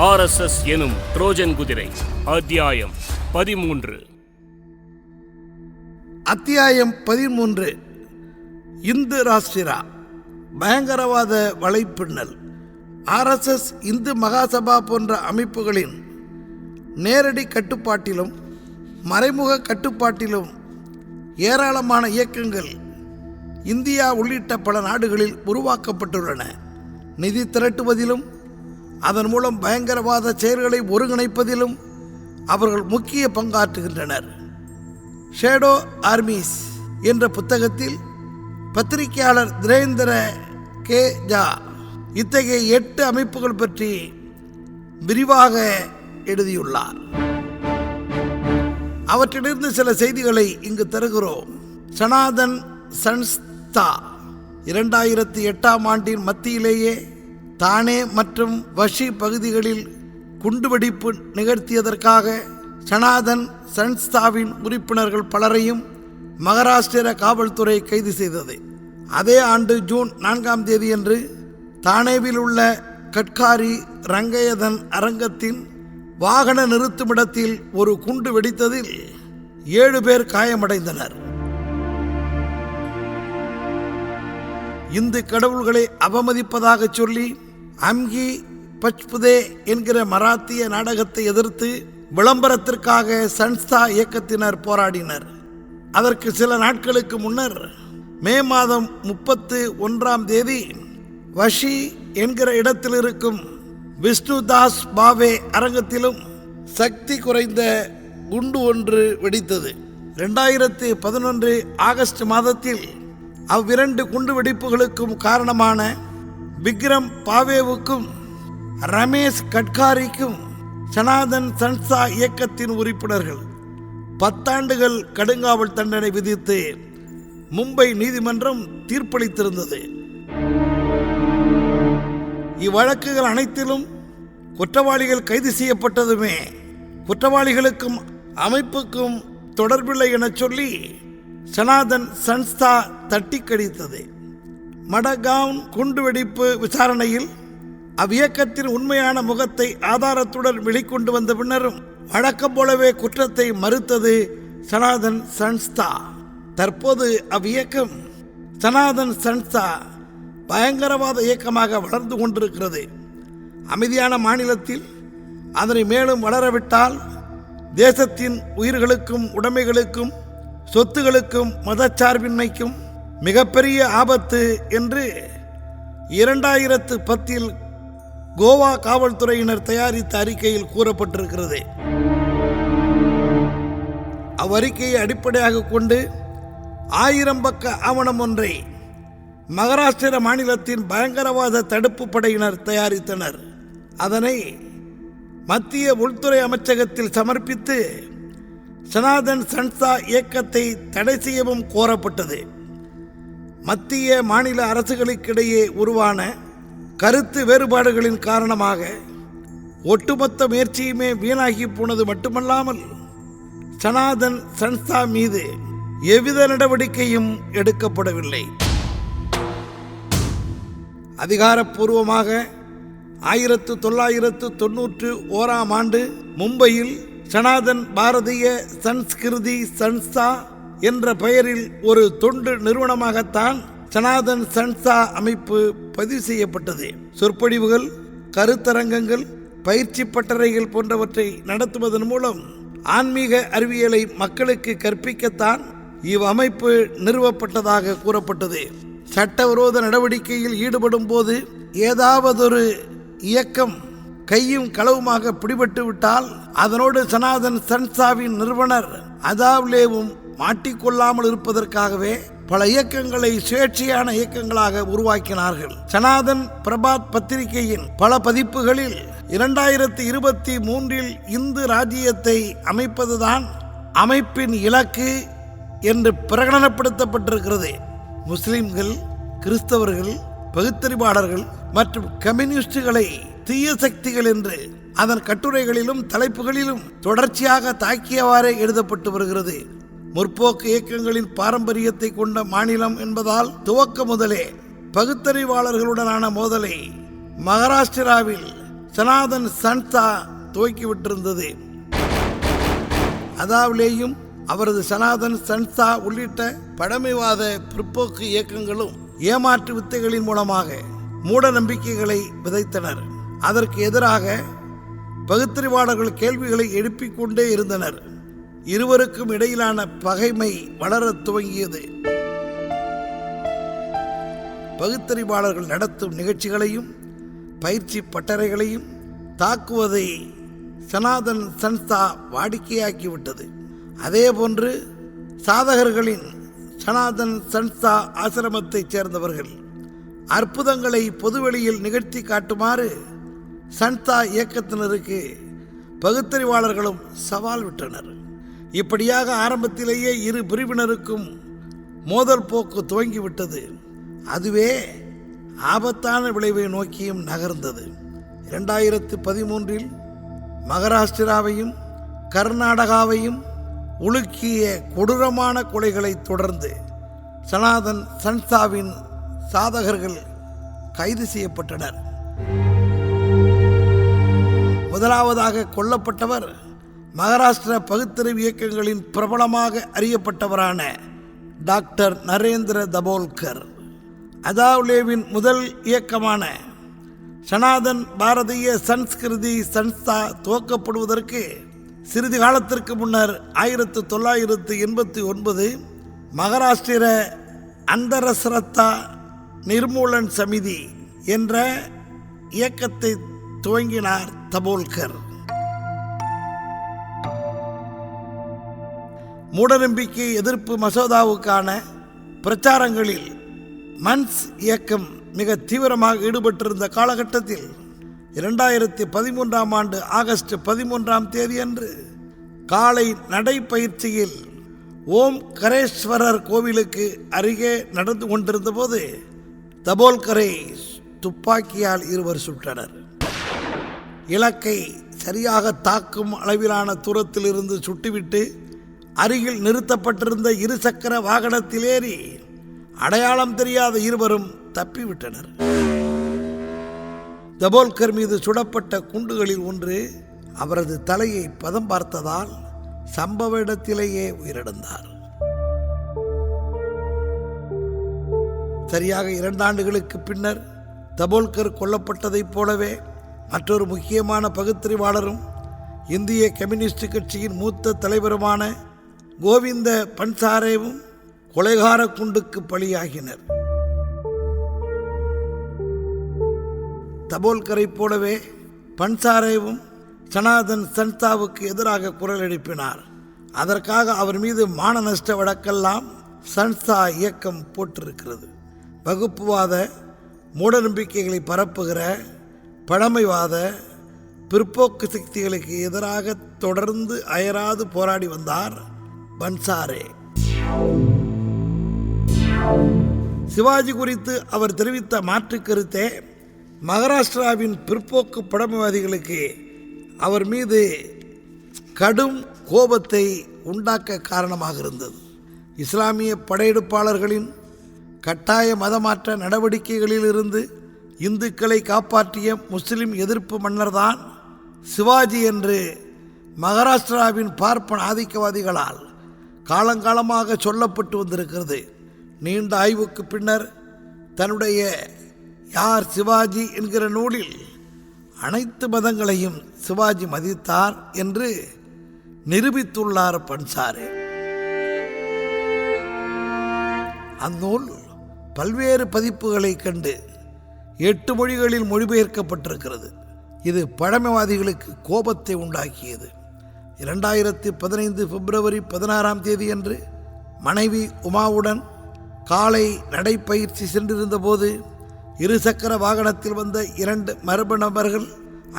RSS எனும் Trojan குதிரை. அத்தியாயம் 13. அத்தியாயம் 13. இந்து ராஷ்டிரா பயங்கரவாத வலைப்பின்னல். RSS இந்து மகாசபா போன்ற அமைப்புகளின் நேரடி கட்டுப்பாட்டிலும் மறைமுக கட்டுப்பாட்டிலும் ஏராளமான இயக்கங்கள் இந்தியா உள்ளிட்ட பல நாடுகளில் உருவாக்கப்பட்டுள்ளன. நிதி திரட்டுவதிலும் அதன் மூலம் பயங்கரவாத செயல்களை ஒருங்கிணைப்பதிலும் அவர்கள் முக்கிய பங்காற்றுகின்றனர். ஷேடோ ஆர்மிஸ் என்ற புத்தகத்தில் பத்திரிகையாளர் திரேந்திர கே ஜா இத்தகைய 8 அமைப்புகள் பற்றி விரிவாக எழுதியுள்ளார். அவற்றிலிருந்து சில செய்திகளை இங்கு தருகிறோம். சனாதன் சன்ஸ்தா 2008ஆம் ஆண்டின் மத்தியிலேயே தானே மற்றும் வஷி பகுதிகளில் குண்டுவெடிப்பு நிகழ்த்தியதற்காக சனாதன் சன்ஸ்தாவின் உறுப்பினர்கள் பலரையும் மகாராஷ்டிர காவல்துறை கைது செய்தது. அதே ஆண்டு ஜூன் 4ஆம் தேதியன்று தானேவில் உள்ள கட்காரி ரங்கயதன் அரங்கத்தின் வாகன நிறுத்துமிடத்தில் ஒரு குண்டு வெடித்ததில் 7 பேர் காயமடைந்தனர். இந்து கடவுள்களை அவமதிப்பதாக சொல்லி அம்கி பச்புதே என்கிற மராத்திய நாடகத்தை எதிர்த்து விளம்பரத்திற்காக சன்ஸ்தா இயக்கத்தினர் போராடினர். அதற்கு சில நாட்களுக்கு முன்னர் மே மாதம் 31ஆம் தேதி வஷி என்கிற இடத்தில் இருக்கும் விஷ்ணுதாஸ் பாவே அரங்கத்திலும் சக்தி குறைந்த குண்டு ஒன்று வெடித்தது. 2011 ஆகஸ்ட் மாதத்தில் அவ்விரண்டு குண்டு வெடிப்புகளுக்கும் காரணமான விக்ரம் பாவேவுக்கும் ரமேஷ் கட்காரிக்கும் சனாதன் சன்ஸ்தா இயக்கத்தின் உறுப்பினர்கள் 10 ஆண்டுகள் கடுங்காவல் தண்டனை விதித்து மும்பை நீதிமன்றம் தீர்ப்பளித்திருந்தது. இவ்வழக்குகள் அனைத்திலும் குற்றவாளிகள் கைது செய்யப்பட்டதுமே குற்றவாளிகளுக்கும் அமைப்புக்கும் தொடர்பில்லை என சொல்லி சனாதன் சன்ஸ்தா தட்டி கழித்தது. மடகான் குண்டுவெடிப்பு விசாரணையில் அவ்வியக்கத்தின் உண்மையான முகத்தை ஆதாரத்துடன் வெளிக்கொண்டு வந்த பின்னரும் வழக்கம் போலவே குற்றத்தை மறுத்தது சனாதன் சன்ஸ்தா. தற்போது அவ்வியக்கம் சனாதன் சன்ஸ்தா பயங்கரவாத இயக்கமாக வளர்ந்து கொண்டிருக்கிறது. அமைதியான மாநிலத்தில் அதனை மேலும் வளரவிட்டால் தேசத்தின் உயிர்களுக்கும் உடைமைகளுக்கும் சொத்துகளுக்கும் மதச்சார்பின்மைக்கும் மிகப்பெரிய ஆபத்து என்று 2010 கோவா காவல்துறையினர் தயாரித்த அறிக்கையில் கூறப்பட்டிருக்கிறது. அவ்வறிக்கையை அடிப்படையாக கொண்டு 1000 பக்க ஆவணம் ஒன்றை மகாராஷ்டிர மாநிலத்தின் பயங்கரவாத தடுப்பு படையினர் தயாரித்தனர். அதனை மத்திய உள்துறை அமைச்சகத்தில் சமர்ப்பித்து சனாதன் சன்ஸ்தா இயக்கத்தை தடை செய்யவும் கோரப்பட்டது. மத்திய மாநில அரசுகளுக்கிடையே உருவான கருத்து வேறுபாடுகளின் காரணமாக ஒட்டுமொத்த முயற்சியுமே வீணாகி போனது மட்டுமல்லாமல் சனாதன் சன்ஸ்தா மீது எவ்வித நடவடிக்கையும் எடுக்கப்படவில்லை. அதிகாரப்பூர்வமாக 1991ஆம் ஆண்டு மும்பையில் சனாதன் பாரதிய சன்ஸ்கிருதி சன்ஸ்தா என்ற பெயரில் ஒரு தொண்டு நிறுவனமாகத்தான் சனாதன் சன்ஸ்தா அமைப்பு பதிவு செய்யப்பட்டது. சொற்பொழிவுகள், கருத்தரங்கங்கள், பயிற்சி பட்டறைகள் போன்றவற்றை நடத்துவதன் மூலம் ஆன்மீக அறிவியலை மக்களுக்கு கற்பிக்கத்தான் இவ்வமைப்பு நிறுவப்பட்டதாக கூறப்பட்டது. சட்டவிரோத நடவடிக்கையில் ஈடுபடும் போது ஏதாவதொரு இயக்கம் கையும் களவுமாக பிடிபட்டு விட்டால் அதனோடு சனாதன் சன்ஸ்தாவின் நிறுவனர் அதாவ்லேவும் மாட்டிக்கொள்ளாமல் இருப்பதற்காகவே பல இயக்கங்களை சுயேட்சையான இயக்கங்களாக உருவாக்கினார்கள். சனாதன் பிரபாத் பத்திரிகையின் பல பதிப்புகளில் 2023 இந்து ராஜ்யத்தை அமைப்பதுதான் அமைப்பின் இலக்கு என்று பிரகடனப்படுத்தப்பட்டிருக்கிறது. முஸ்லிம்கள், கிறிஸ்தவர்கள், பகுத்தறிவாளர்கள் மற்றும் கம்யூனிஸ்டுகளை தீய சக்திகள் என்று அதன் கட்டுரைகளிலும் தலைப்புகளிலும் தொடர்ச்சியாக தாக்கியவாறே எழுதப்பட்டு வருகிறது. முற்போக்கு இயக்கங்களின் பாரம்பரியத்தை கொண்ட மாநிலம் என்பதால் துவக்க முதலே பகுத்தறிவாளர்களுடனான மோதலை மகாராஷ்டிராவில் சனாதன் சன்ஸ்தா துவக்கிவிட்டிருந்தது. அதாவிலேயும் அவரது சனாதன் சன்ஸ்தா உள்ளிட்ட பழமைவாத பிற்போக்கு இயக்கங்களும் ஏமாற்று வித்தைகளின் மூலமாக மூட நம்பிக்கைகளை விதைத்தனர். அதற்கு எதிராக பகுத்தறிவாளர்கள் கேள்விகளை எழுப்பிக் கொண்டே இருந்தனர். இருவருக்கும் இடையிலான பகைமை வளரத் துவங்கியது. பகுத்தறிவாளர்கள் நடத்தும் நிகழ்ச்சிகளையும் பயிற்சி பட்டறைகளையும் தாக்குவதை சனாதன் சன்ஸ்தா வாடிக்கையாக்கிவிட்டது. அதேபோன்று சாதகர்களின் சனாதன் சன்ஸ்தா ஆசிரமத்தைச் சேர்ந்தவர்கள் அற்புதங்களை பொதுவெளியில் நிகழ்த்தி காட்டுமாறு சன்ஸ்தா இயக்கத்தினருக்கு பகுத்தறிவாளர்களும் சவால் விட்டனர். இப்படியாக ஆரம்பத்திலேயே இரு பிரிவினருக்கும் மோதல் போக்கு துவங்கிவிட்டது. அதுவே ஆபத்தான விளைவை நோக்கியும் நகர்ந்தது. 2013 மகாராஷ்டிராவையும் கர்நாடகாவையும் உலுக்கிய கொடூரமான கொலைகளை தொடர்ந்து சனாதன் சன்ஸ்தாவின் சாதகர்கள் கைது செய்யப்பட்டனர். முதலாவதாக கொல்லப்பட்டவர் மகாராஷ்டிர பகுத்தறிவு இயக்கங்களின் பிரபலமாக அறியப்பட்டவரான டாக்டர் நரேந்திர தபோல்கர். அதாவ்லேவின் முதல் இயக்கமான சனாதன் பாரதிய சன்ஸ்கிருதி சன்ஸ்தா துவக்கப்படுவதற்கு சிறிது காலத்திற்கு முன்னர் 1989 மகாராஷ்டிர அந்தரஸ்ரத்தா நிர்மூலன் சமிதி என்ற இயக்கத்தை துவங்கினார் தபோல்கர். மூடநம்பிக்கை எதிர்ப்பு மசோதாவுக்கான பிரச்சாரங்களில் மன்ஸ் இயக்கம் மிக தீவிரமாக ஈடுபட்டிருந்த காலகட்டத்தில் 2013 ஆண்டு ஆகஸ்ட் 13 அன்று காலை நடைப்பயிற்சியில் ஓம் கரேஸ்வரர் கோவிலுக்கு அருகே நடந்து கொண்டிருந்த போது தபோல்கரை துப்பாக்கியால் இருவர் சுட்டனர். இலக்கை சரியாக தாக்கும் அளவிலான தூரத்தில் இருந்து சுட்டுவிட்டு அருகில் நிறுத்தப்பட்டிருந்த இருசக்கர வாகனத்தில் ஏறி அடையாளம் தெரியாத இருவரும் தப்பிவிட்டனர். தபோல்கர் மீது சுடப்பட்ட குண்டுகளில் ஒன்று அவரது தலையை பதம் பார்த்ததால் சம்பவ இடத்திலேயே உயிரிழந்தார். சரியாக 2 ஆண்டுகளுக்கு பின்னர் தபோல்கர் கொல்லப்பட்டதைப் போலவே மற்றொரு முக்கியமான பகுத்தறிவாளரும் இந்திய கம்யூனிஸ்ட் கட்சியின் மூத்த தலைவருமான கோவிந்த பன்சாரேவும் கொலைகார குண்டுக்கு பலியாகினர். தபோல்கரை போலவே பன்சாரேவும் சனாதன் சன்ஸ்தாவுக்கு எதிராக குரல் எழுப்பினார். அதற்காக அவர் மீது மான நஷ்ட வழக்கெல்லாம் சன்ஸ்தா இயக்கம் போட்டிருக்கிறது. வகுப்புவாத மூடநம்பிக்கைகளை பரப்புகிற பழமைவாத பிற்போக்கு சக்திகளுக்கு எதிராக தொடர்ந்து அயராது போராடி வந்தார் பன்சாரே. சிவாஜி குறித்து அவர் தெரிவித்த மாற்று கருத்தே மகாராஷ்டிராவின் பிற்போக்கு பழமைவாதிகளுக்கு அவர் மீது கடும் கோபத்தை உண்டாக்க காரணமாக இருந்தது. இஸ்லாமிய படையெடுப்பாளர்களின் கட்டாய மதமாற்ற நடவடிக்கைகளில் இருந்து இந்துக்களை காப்பாற்றிய முஸ்லிம் எதிர்ப்பு மன்னர்தான் சிவாஜி என்று மகாராஷ்டிராவின் பார்ப்பன ஆதிக்கவாதிகளால் காலங்காலமாக சொல்லப்பட்டு வந்திருக்கிறது. நீண்ட ஆய்வுக்கு பின்னர் தன்னுடைய யார் சிவாஜி என்கிற நூலில் அனைத்து மதங்களையும் சிவாஜி மதித்தார் என்று நிரூபித்துள்ளார் பன்சாரே. அந்நூல் பல்வேறு பதிப்புகளை கண்டு 8 மொழிகளில் மொழிபெயர்க்கப்பட்டிருக்கிறது. இது பழமைவாதிகளுக்கு கோபத்தை உண்டாக்கியது. 2015 பிப்ரவரி 16 அன்று மனைவி உமாவுடன் காலை நடைப்பயிற்சி சென்றிருந்த போது இருசக்கர வாகனத்தில் வந்த 2 மர்ம நபர்கள்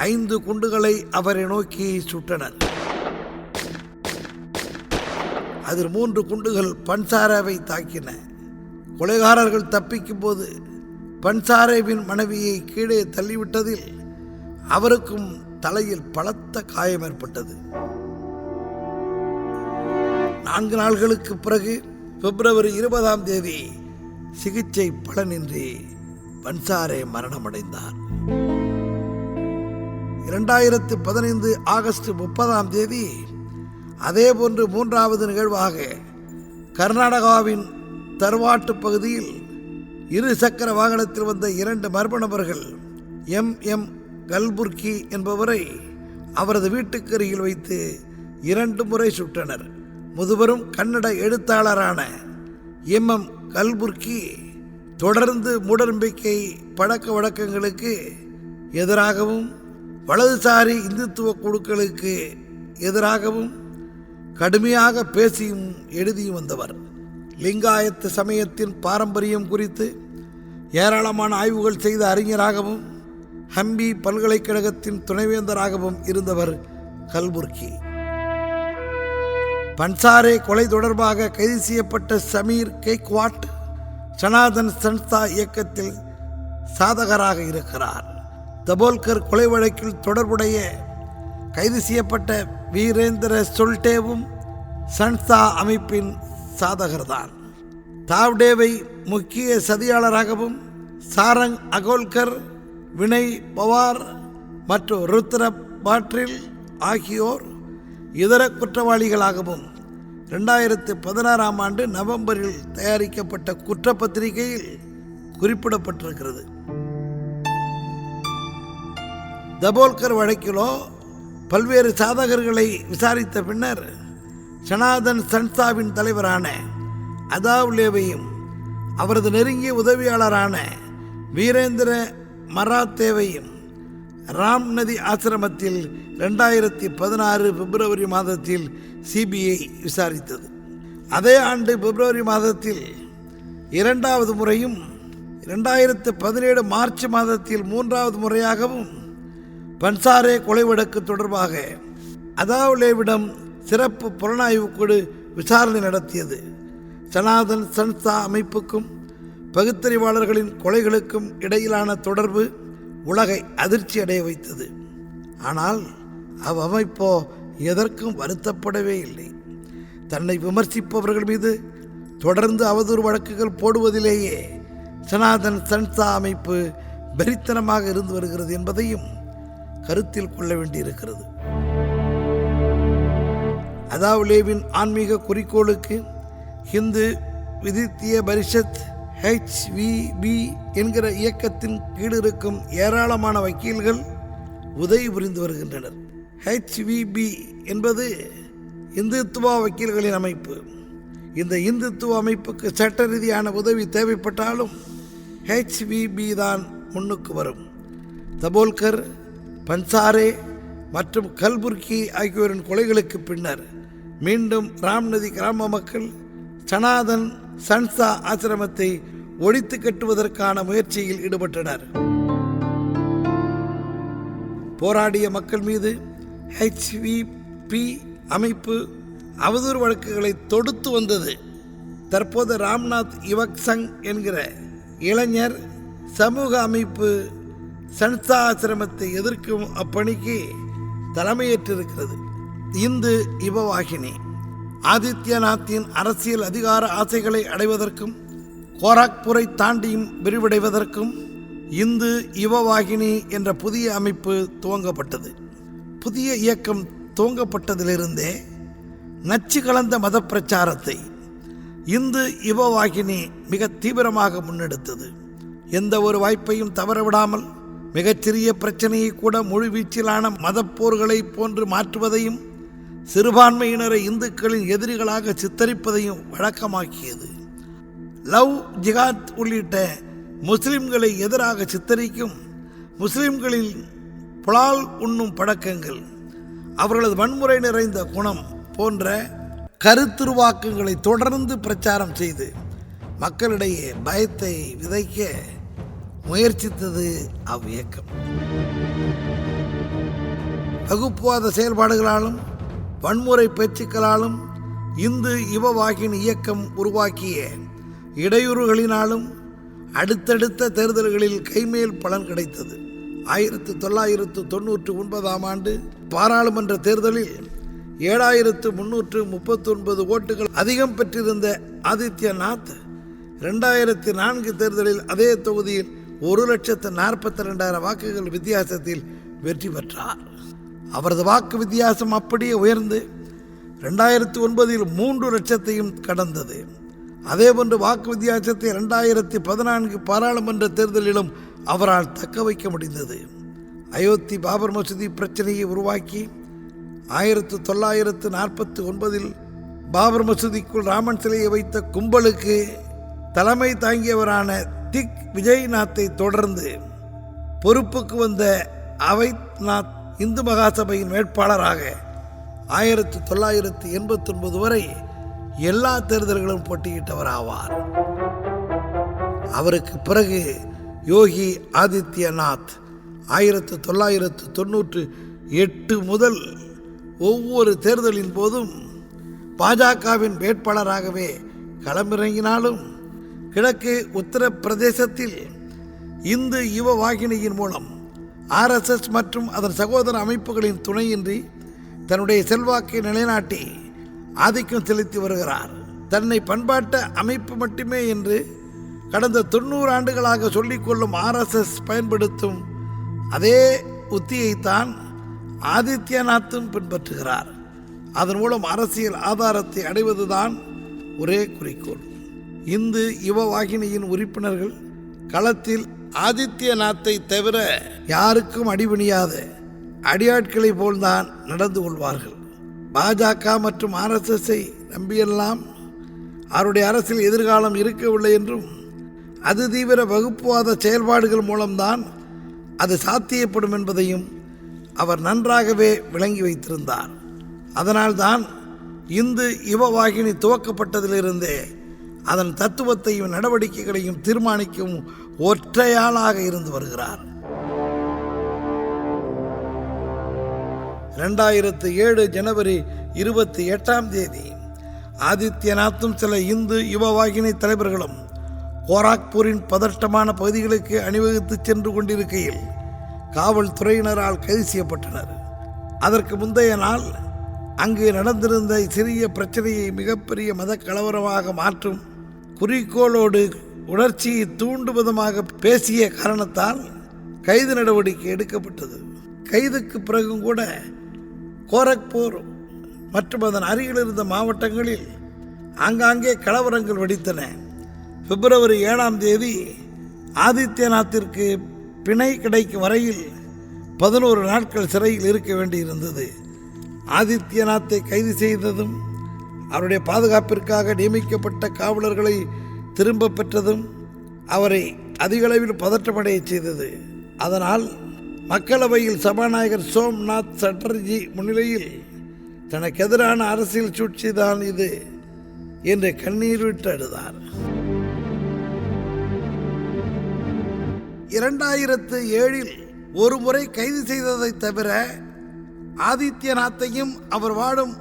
5 குண்டுகளை அவரை நோக்கி சுட்டனர். அதில் 3 குண்டுகள் பன்சாரேவை தாக்கின. கொலைகாரர்கள் தப்பிக்கும் போது பன்சாரேவின் மனைவியை கீழே தள்ளிவிட்டதில் அவருக்கும் தலையில் பலத்த காயம் ஏற்பட்டது. 4 நாட்களுக்கு பிறகு பிப்ரவரி 20 சிகிச்சை பலனின்றி பன்சாரே மரணமடைந்தார். 2015 ஆகஸ்ட் 30ஆம் தேதி அதேபோன்று மூன்றாவது நிகழ்வாக கர்நாடகாவின் தர்வாட்டு பகுதியில் இரு சக்கர வாகனத்தில் வந்த 2 மர்ம நபர்கள் M.M. கல்புர்கி என்பவரை அவரது வீட்டுக்கு அருகில் வைத்து 2 முறை சுட்டனர். முதுபெரும் கன்னட எழுத்தாளரான M.M. கல்புர்கி தொடர்ந்து மூடநம்பிக்கை பழக்க வழக்கங்களுக்கு எதிராகவும் வலதுசாரி இந்துத்துவ குழுக்களுக்கு எதிராகவும் கடுமையாக பேசியும் எழுதியும் வந்தவர். லிங்காயத்த சமயத்தின் பாரம்பரியம் குறித்து ஏராளமான ஆய்வுகள் செய்த அறிஞராகவும் ஹம்பி பல்கலைக்கழகத்தின் துணைவேந்தராகவும் இருந்தவர் கல்புர்கி. பன்சாரே கொலை தொடர்பாக கைது செய்யப்பட்ட சமீர் கெய்க்வாட் சனாதன் சன்ஸ்தா இயக்கத்தில் சாதகராக இருக்கிறார். தபோல்கர் கொலை வழக்கில் தொடர்புடைய கைது செய்யப்பட்ட வீரேந்திர சொல்டேவும் சன்ஸ்தா அமைப்பின் சாதகர்தான். தாவ்டேவை முக்கிய சதியாளராகவும் சாரங் அகோல்கர், வினய் பவார் மற்றும் ருத்ர பாட்ரில் ஆகியோர் இதர குற்றவாளிகளாகவும் 2016ஆம் ஆண்டு நவம்பரில் தயாரிக்கப்பட்ட குற்றப்பத்திரிகையில் குறிப்பிடப்பட்டிருக்கிறது. தபோல்கர் வழக்கிலோ பல்வேறு சாதகர்களை விசாரித்த பின்னர் சனாதன் சன்ஸ்தாவின் தலைவரான அதாவ்லேவையும் அவரது நெருங்கிய உதவியாளரான வீரேந்திர மராத்தேவையும் ராம் நதி ஆசிரமத்தில் 2016 பிப்ரவரி மாதத்தில் சிபிஐ விசாரித்தது. அதே ஆண்டு பிப்ரவரி மாதத்தில் 2வது முறையும் 2017 மார்ச் மாதத்தில் 3வது முறையாகவும் பன்சாரே கொலை வழக்கு தொடர்பாக அதாவ்லேவிடம் சிறப்பு புலனாய்வு குழு விசாரணை நடத்தியது. சனாதன் சன்ஸ்தா அமைப்புக்கும் பகுத்தறிவாளர்களின் கொலைகளுக்கும் இடையிலான தொடர்பு உலகை அதிர்ச்சி அடைய வைத்தது. ஆனால் அவ்வமைப்போ எதற்கும் வருத்தப்படவே இல்லை. தன்னை விமர்சிப்பவர்கள் மீது தொடர்ந்து அவதூறு வழக்குகள் போடுவதிலேயே சனாதன் சன்ஸ்தா அமைப்பு வெறித்தனமாக இருந்து வருகிறது என்பதையும் கருத்தில் கொள்ள வேண்டியிருக்கிறது. அதாவ்லேவின் ஆன்மீக குறிக்கோளுக்கு ஹிந்து விதித்திய பரிஷத் HVB என்கிற இயக்கத்தின் கீழ் இருக்கும் ஏராளமான வக்கீல்கள் உதவி புரிந்து வருகின்றனர். HVB என்பது இந்துத்துவ வக்கீல்களின் அமைப்பு. இந்த இந்துத்துவ அமைப்புக்கு சட்ட ரீதியான உதவி தேவைப்பட்டாலும் HVB தான் முன்னுக்கு வரும். தபோல்கர், பன்சாரே மற்றும் கல்புர்கி ஆகியோரின் கொலைகளுக்கு பின்னர் மீண்டும் ராம் நதி கிராம மக்கள் சனாதன் சன்ஸ்தா ஆசிரமத்தை ஒழித்து கட்டுவதற்கான முயற்சியில் ஈடுபட்டனர். போராடிய மக்கள் மீது HVP அமைப்பு அவதூறு வழக்குகளை தொடுத்து வந்தது. தற்போது ராம்நாத் யுவக் சங் என்கிற இளைஞர் சமூக அமைப்பு சன்ஸ்தா ஆசிரமத்தை எதிர்க்கும் அப்பணிக்கு தலைமையேற்றிருக்கிறது. இந்து யுவவாகினி ஆதித்யநாத்தின் அரசியல் அதிகார ஆசைகளை அடைவதற்கும் கோராக்பூரை தாண்டியும் விரிவடைவதற்கும் இந்து யுவவாகினி என்ற புதிய அமைப்பு துவங்கப்பட்டது. புதிய இயக்கம் துவங்கப்பட்டதிலிருந்தே நச்சு கலந்த மத பிரச்சாரத்தை இந்து யுவவாகினி மிக தீவிரமாக முன்னெடுத்தது. எந்த ஒரு வாய்ப்பையும் தவறவிடாமல் மிகச்சிறிய பிரச்சனையை கூட முழுவீச்சிலான மதப்போர்களை போன்று மாற்றுவதையும் சிறுபான்மையினரை இந்துக்களின் எதிரிகளாக சித்தரிப்பதையும் வழக்கமாக்கியது. லவ் ஜிகாத் உள்ளிட்ட முஸ்லிம்களை எதிராக சித்தரிக்கும் முஸ்லிம்களின் புலால் உண்ணும் பழக்கங்கள், அவர்களது வன்முறை நிறைந்த குணம் போன்ற கருத்துருவாக்கங்களை தொடர்ந்து பிரச்சாரம் செய்து மக்களிடையே பயத்தை விதைக்க முயற்சித்தது அவ்வியக்கம். வகுப்புவாத செயல்பாடுகளாலும் வன்முறை பேச்சுக்களாலும் இந்து யுவவாகினி இயக்கம் உருவாக்கிய இடையூறுகளினாலும் அடுத்தடுத்த தேர்தல்களில் கைமேல் பலன் கிடைத்தது. 1999ஆம் ஆண்டு பாராளுமன்ற தேர்தலில் 7339 ஓட்டுகள் அதிகம் பெற்றிருந்த ஆதித்யநாத் 2004 தேர்தலில் அதே தொகுதியில் 1,42,000 வாக்குகள் வித்தியாசத்தில் வெற்றி பெற்றார். அவரது வாக்கு வித்தியாசம் அப்படியே உயர்ந்து 2009 3 லட்சத்தையும் கடந்தது. அதேபோன்று வாக்கு வித்தியாசத்தை 2014 பாராளுமன்ற தேர்தலிலும் அவரால் தக்க வைக்க முடிந்தது. அயோத்தி பாபர் மசூதி பிரச்சனையை உருவாக்கி 1949 பாபர் மசூதிக்குள் ராமன் சிலையை வைத்த கும்பலுக்கு தலைமை தாங்கியவரான திக் விஜய்நாத்தை தொடர்ந்து பொறுப்புக்கு வந்த அவைத்நாத் இந்து மகாசபையின் வேட்பாளராக 1989 வரை எல்லா தேர்தல்களும் போட்டியிட்டவர் ஆவார். அவருக்கு பிறகு யோகி ஆதித்யநாத் 1998 முதல் ஒவ்வொரு தேர்தலின் போதும் பாஜகவின் வேட்பாளராகவே களமிறங்கினாலும் கிழக்கு உத்தரப்பிரதேசத்தில் இந்து யுவ வாகினியின் மூலம் RSS மற்றும் அதன் சகோதர அமைப்புகளின் துணையின்றி தன்னுடைய செல்வாக்கை நிலைநாட்டி ஆதிக்கம் செலுத்தி வருகிறார். தன்னை பண்பாட்ட அமைப்பு மட்டுமே என்று கடந்த 90 ஆண்டுகளாக சொல்லிக்கொள்ளும் RSS பயன்படுத்தும் அதே உத்தியைத்தான் ஆதித்யநாத்தும் பின்பற்றுகிறார். அதன் மூலம் அரசியல் ஆதாரத்தை அடைவதுதான் ஒரே குறிக்கோள். இந்து யுவ வாகினியின் உறுப்பினர்கள் களத்தில் ஆதித்யநாத்தை தவிர யாருக்கும் அடிபணியாத அடியாட்களை போல்தான் நடந்து கொள்வார்கள். பாஜக மற்றும் RSSஐ நம்பியெல்லாம் அவருடைய அரசியல் எதிர்காலம் இருக்கவில்லை என்றும் அது தீவிர வகுப்புவாத செயல்பாடுகள் மூலம்தான் அது சாத்தியப்படும் என்பதையும் அவர் நன்றாகவே விளங்கி வைத்திருந்தார். அதனால்தான் இந்து யுவ வாகினி துவக்கப்பட்டதிலிருந்தே அதன் தத்துவத்தையும் நடவடிக்கைகளையும் தீர்மானிக்கும் ஒற்றையாளாக இருந்து வருகிறார். 2007 ஜனவரி 28 ஆதித்யநாத்தும் சில இந்து யுவ வாகினி தலைவர்களும் கோராக்பூரின் பதட்டமான பகுதிகளுக்கு அணிவகுத்து சென்று கொண்டிருக்கையில் காவல்துறையினரால் கைது செய்யப்பட்டனர். அதற்கு முந்தைய நாள் அங்கு நடந்திருந்த சிறிய பிரச்சனையை மிகப்பெரிய மத கலவரமாக மாற்றும் குறிக்கோளோடு உணர்ச்சியை தூண்டும் விதமாக பேசிய காரணத்தால் கைது நடவடிக்கை எடுக்கப்பட்டது. கைதுக்கு பிறகும் கூட கோரக்பூர் மற்றும் அதன் அருகில் இருந்த மாவட்டங்களில் ஆங்காங்கே கலவரங்கள் வெடித்தன. பிப்ரவரி 7 ஆதித்யநாத்திற்கு பிணை கிடைக்கும் வரையில் 11 நாட்கள் சிறையில் இருக்க வேண்டியிருந்தது. ஆதித்யநாத்தை கைது செய்ததும் அவருடைய பாதுகாப்பிற்காக நியமிக்கப்பட்ட காவலர்களை திரும்ப பெற்றதும் அவரை அதிகளவில் பதற்றமடைய செய்தது. அதனால் மக்களவையில் சபாநாயகர் சோம்நாத் சட்டர்ஜி முன்னிலையில் தனக்கு எதிரான அரசியல் சூழ்ச்சிதான் இது என்று கண்ணீர் விட்டு அழுதார். 2007 ஒரு முறை கைது செய்ததை தவிர ஆதித்யநாத்தையும் அவர் வாழும்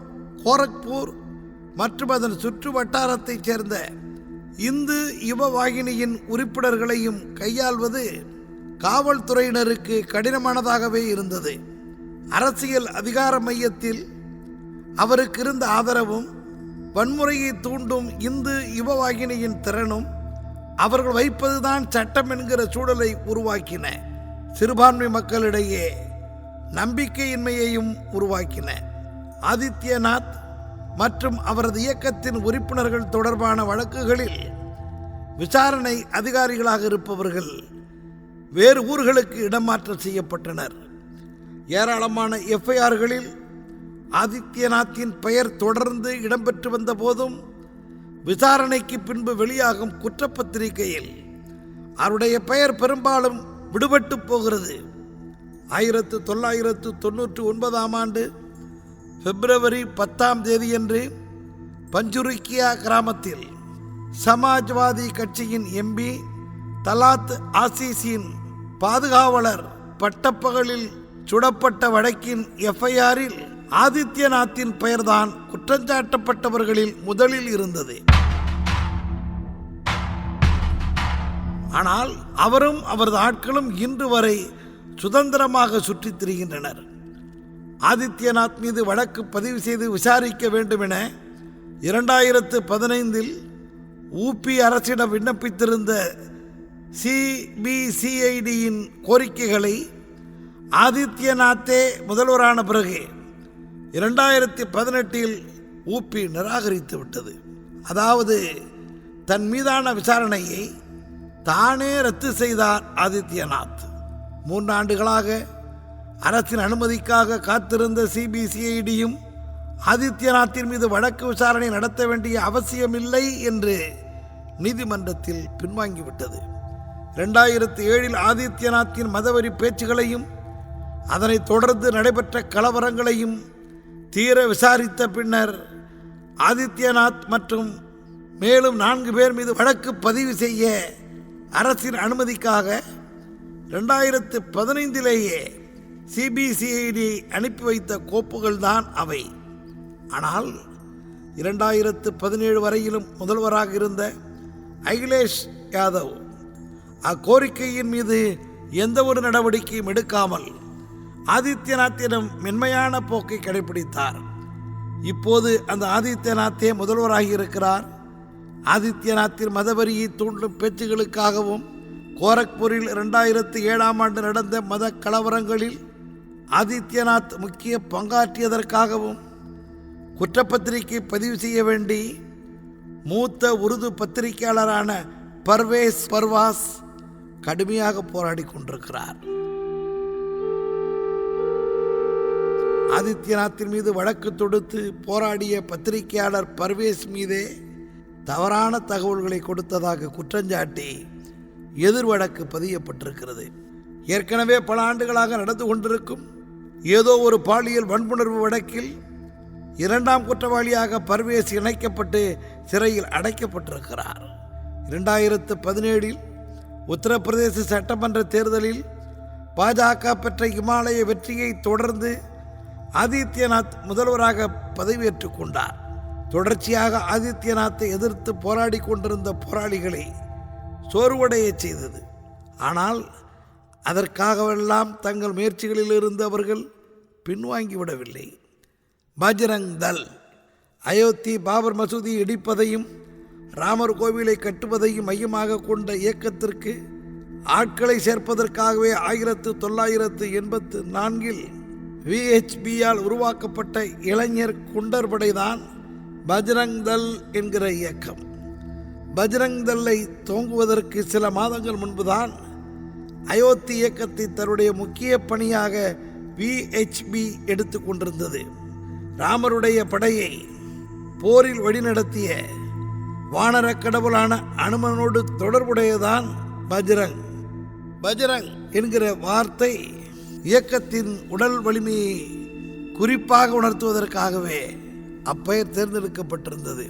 கோரக்பூர் மற்றும் அதன் சுற்று வட்டாரத்தைச் சேர்ந்த இந்து யுவ வாகினியின் உறுப்பினர்களையும் கையாள்வது காவல்துறையினருக்கு கடினமானதாகவே இருந்தது. அரசியல் அதிகார மையத்தில் அவருக்கு இருந்த ஆதரவும் வன்முறையை தூண்டும் இந்து யுவ வாகினியின் திறனும் அவர்கள் வைப்பதுதான் சட்டம் என்கிற சூழலை உருவாக்கின. சிறுபான்மை மக்களிடையே நம்பிக்கையின்மையையும் உருவாக்கின. ஆதித்யநாத் மற்றும் அவரது இயக்கத்தின் உறுப்பினர்கள் தொடர்பான வழக்குகளில் விசாரணை அதிகாரிகளாக இருப்பவர்கள் வேறு ஊர்களுக்கு இடமாற்றம் செய்யப்பட்டனர். ஏராளமான FIRகளில் ஆதித்யநாத்தின் பெயர் தொடர்ந்து இடம்பெற்று வந்த போதும் விசாரணைக்கு பின்பு வெளியாகும் குற்றப்பத்திரிகையில் அவருடைய பெயர் பெரும்பாலும் விடுபட்டு போகிறது. 1999 பிப்ரவரி 10 பஞ்சுருக்கியா கிராமத்தில் சமாஜ்வாதி கட்சியின் MP தலாத் ஆசிஸின் பாதுகாவலர் பட்டப்பகலில் சுடப்பட்ட வழக்கின் FIRயில் ஆதித்யநாத்தின் பெயர்தான் குற்றஞ்சாட்டப்பட்டவர்களில் முதலில் இருந்தது. ஆனால் அவரும் அவரது ஆட்களும் இன்று வரை சுதந்திரமாக சுற்றித் திரிகின்றனர். ஆதித்யநாத் மீது வழக்கு பதிவு செய்து விசாரிக்க வேண்டும் என 2015 UP அரசிடம் விண்ணப்பித்திருந்த CBCIDயின் கோரிக்கைகளை ஆதித்யநாத்தே முதல்வரான பிறகு 2018 ஊபி நிராகரித்து விட்டது. அதாவது தன் மீதான விசாரணையை தானே ரத்து செய்தார் ஆதித்யநாத். 3 ஆண்டுகளாக அரசின் அனுமதிக்காக காத்திருந்த சிபிசிஐடியும் ஆதித்யநாத்தின் மீது வழக்கு விசாரணை நடத்த வேண்டிய அவசியமில்லை என்று நீதிமன்றத்தில் பின்வாங்கிவிட்டது. 2007 ஆதித்யநாத்தின் மதவெறி பேச்சுகளையும் அதனைத் தொடர்ந்து நடைபெற்ற கலவரங்களையும் தீர விசாரித்த பின்னர் ஆதித்யநாத் மற்றும் மேலும் 4 பேர் மீது வழக்கு பதிவு செய்ய அரசின் அனுமதிக்காக 2015 சிபிசிஐடி அனுப்பி வைத்த கோப்புகள் தான் அவை. ஆனால் 2017 வரையிலும் முதல்வராக இருந்த அகிலேஷ் யாதவ் அக்கோரிக்கையின் மீது எந்த ஒரு நடவடிக்கையும் எடுக்காமல் ஆதித்யநாத்திடம் மென்மையான போக்கை கடைபிடித்தார். இப்போது அந்த ஆதித்யநாத்தே முதல்வராகி இருக்கிறார். ஆதித்யநாத்தின் மதவெறியை தூண்டும் பேச்சுகளுக்காகவும் கோரக்பூரில் 2007 ஆண்டு நடந்த மத கலவரங்களில் ஆதித்யநாத் முக்கிய பங்காற்றியதற்காகவும் குற்றப்பத்திரிகை பதிவு செய்ய வேண்டி மூத்த உருது பத்திரிகையாளரான பர்வேஸ் பர்வாஸ் கடுமையாக போராடி கொண்டிருக்கிறார். ஆதித்யநாத்தின் மீது வழக்கு தொடுத்து போராடிய பத்திரிகையாளர் பர்வேஸ் மீதே தவறான தகவல்களை கொடுத்ததாக குற்றஞ்சாட்டி எதிர் வழக்கு பதியப்பட்டிருக்கிறது. ஏற்கனவே பல ஆண்டுகளாக நடந்து கொண்டிருக்கும் ஏதோ ஒரு பாலியல் வன்புணர்வு வழக்கில் 2ஆம் குற்றவாளியாக பர்வேஸ் இணைக்கப்பட்டு சிறையில் அடைக்கப்பட்டிருக்கிறார். 2017 உத்தரப்பிரதேச சட்டமன்ற தேர்தலில் பாஜக பெற்ற இமாலய வெற்றியை தொடர்ந்து ஆதித்யநாத் முதல்வராக பதவியேற்றுக் கொண்டார். தொடர்ச்சியாக ஆதித்யநாத்தை எதிர்த்து போராடி கொண்டிருந்த போராளிகளை சோர்வடைய செய்தது. ஆனால் அதற்காகவெல்லாம் தங்கள் முயற்சிகளிலிருந்து அவர்கள் பின்வாங்கிவிடவில்லை. பஜ்ரங் தள் அயோத்தி பாபர் மசூதியை இடிப்பதையும் ராமர் கோவிலை கட்டுவதையும் மையமாக கொண்ட இயக்கத்திற்கு ஆட்களை சேர்ப்பதற்காகவே 1984 விஹெச்பியால் உருவாக்கப்பட்ட இளைஞர் குண்டர்படைதான் பஜ்ரங் தள் என்கிற இயக்கம். பஜ்ரங் தள்ளை துவங்குவதற்கு சில மாதங்கள் முன்புதான் அயோத்தி இயக்கத்தை தன்னுடைய முக்கிய பணியாக விஹெச்பி எடுத்து கொண்டிருந்தது. ராமருடைய படையை போரில் வழிநடத்திய வானர கடவுளான அனுமனோடு தொடர்புடையதான் பஜ்ரங். பஜ்ரங் என்கிற வார்த்தை இயக்கத்தின் உடல் வலிமையை குறிப்பாக உணர்த்துவதற்காகவே அப்பெயர் தேர்ந்தெடுக்கப்பட்டிருந்தது.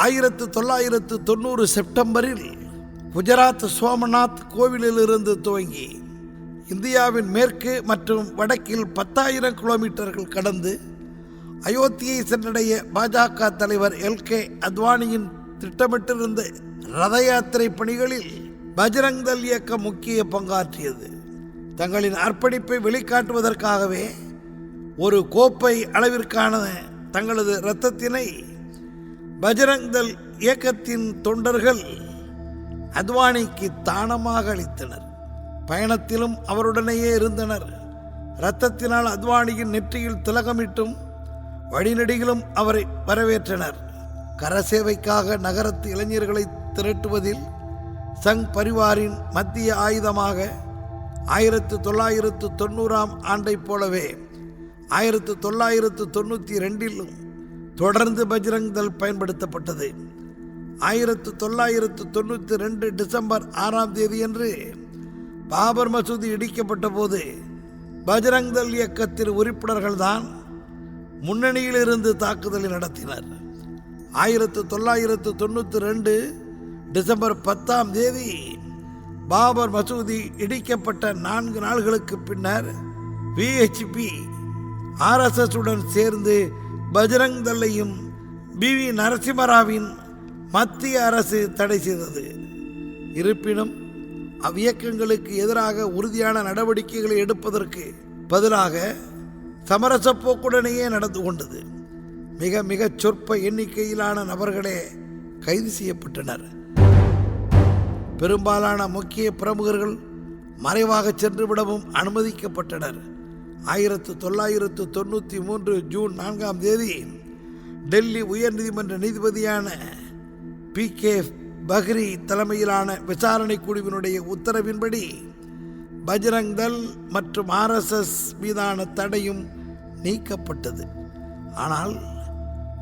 1990 செப்டம்பரில் குஜராத் சோமநாத் கோவிலிலிருந்து துவங்கி இந்தியாவின் மேற்கு மற்றும் வடக்கில் 10,000 கிலோமீட்டர்கள் கடந்து அயோத்தியை சென்றடைய பாஜக தலைவர் எல்கே அத்வானியின் திட்டமிட்டிருந்த ரத யாத்திரை பணிகளில் பஜ்ரங் தள் இயக்கம் முக்கிய பங்காற்றியது. தங்களின் அர்ப்பணிப்பை வெளிக்காட்டுவதற்காகவே ஒரு கோப்பை அளவிற்கான தங்களது இரத்தத்தினை பஜ்ரங் தள் இயக்கத்தின் தொண்டர்கள் அத்வானிக்கு தானமாக அளித்தனர். பயணத்திலும் அவருடனேயே இருந்தனர். இரத்தத்தினால் அத்வானியின் நெற்றியில் திலகமிட்டும் வழிநெடுகிலும் அவரை வரவேற்றனர். கரசேவைக்காக நகரத்து இளைஞர்களை திரட்டுவதில் சங் பரிவாரின் மத்திய ஆயுதமாக 1990 ஆண்டைப் போலவே 1992 தொடர்ந்து பஜ்ரங் தள் பயன்படுத்தப்பட்டது. 1992 டிசம்பர் 6 பாபர் மசூதி இடிக்கப்பட்ட போது பஜ்ரங் தள் இயக்கத்தின் உறுப்பினர்கள் தான் முன்னணியில் இருந்து தாக்குதலை நடத்தினர். 1992 டிசம்பர் 10 பாபர் மசூதி இடிக்கப்பட்ட 4 நாள்களுக்கு பின்னர் விஹெச்பி RSS உடன் சேர்ந்து பஜ்ரங் தள்ளையும் பிவி நரசிம்மராவின் மத்திய அரசு தடை செய்தது. இருப்பினும் அவ்வியக்கங்களுக்கு எதிராக உறுதியான நடவடிக்கைகளை எடுப்பதற்கு பதிலாக சமரச போக்குடனேயே நடந்து கொண்டது. மிக மிக சொற்ப எண்ணிக்கையிலான நபர்களே கைது செய்யப்பட்டனர். பெரும்பாலான முக்கிய பிரமுகர்கள் மறைவாக சென்றுவிடவும் அனுமதிக்கப்பட்டனர். 1993 ஜூன் 4 டெல்லி உயர்நீதிமன்ற நீதிபதியான PK பஹ்ரி தலைமையிலான விசாரணை குழுவினுடைய உத்தரவின்படி பஜ்ரங் தள் மற்றும் RSS மீதான தடையும் நீக்கப்பட்டது. ஆனால்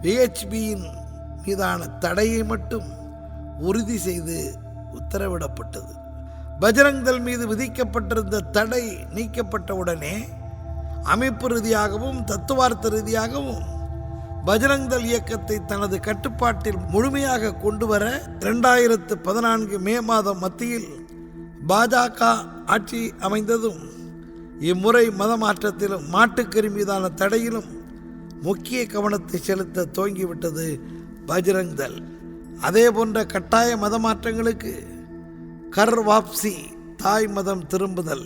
VHPயின் மீதான தடையை மட்டும் உறுதி செய்து உத்தரவிடப்பட்டது. பஜ்ரங் தள் மீது விதிக்கப்பட்டிருந்த தடை நீக்கப்பட்டவுடனே அமைப்பு ரீதியாகவும் தத்துவார்த்த ரீதியாகவும் பஜ்ரங் தள் இயக்கத்தை தனது கட்டுப்பாட்டில் முழுமையாக கொண்டு வர 2014 மே மாதம் மத்தியில் பாஜக ஆட்சி அமைந்ததும் இம்முறை மத மாற்றத்திலும் மாட்டுக்கறி மீதான தடையிலும் முக்கிய கவனத்தை செலுத்த துவங்கிவிட்டது பஜ்ரங் தள். அதே போன்ற கட்டாய மத மாற்றங்களுக்கு கர் வாப்சி தாய் மதம் திரும்புதல்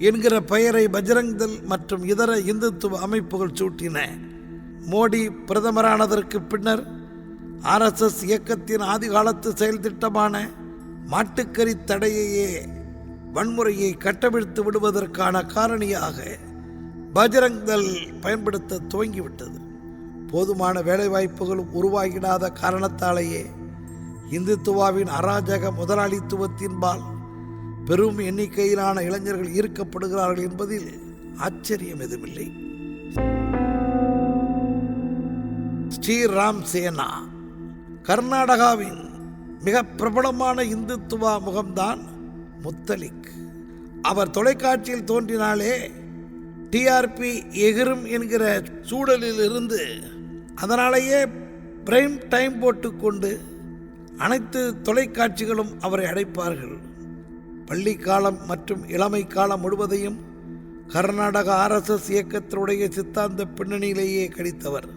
என்கிற பெயரை பஜ்ரங் தள் மற்றும் இதர இந்துத்துவ அமைப்புகள் சூட்டின. மோடி பிரதமரானதற்கு பின்னர் RSS இயக்கத்தின் ஆதிகாலத்து செயல் திட்டமான மாட்டுக்கறி தடையையே வன்முறையை கட்டவிழ்த்து விடுவதற்கான காரணியாக பஜ்ரங் தள் பயன்படுத்த துவங்கிவிட்டது. போதுமான வேலைவாய்ப்புகள் உருவாகிடாத காரணத்தாலேயே இந்துத்துவாவின் அராஜக முதலாளித்துவத்தின்பால் பெரும் எண்ணிக்கையிலான இளைஞர்கள் ஈர்க்கப்படுகிறார்கள் என்பதில் ஆச்சரியம் எதுவுமில்லை. ஸ்ரீராம் சேனா கர்நாடகாவின் மிக பிரபலமான இந்துத்துவ முகம்தான் முத்தலிக். அவர் தொலைக்காட்சியில் தோன்றினாலே TRP எகிரும் என்கிற சூழலில் இருந்து அதனாலேயே பிரைம் டைம் போட்டுக்கொண்டு அனைத்து தொலைக்காட்சிகளும் அவரை அழைப்பார்கள். பள்ளி காலம் மற்றும் இளமை காலம் முழுவதையும் கர்நாடக RSS இயக்கத்தினுடைய சித்தாந்த பின்னணியிலேயே கழித்தவர்.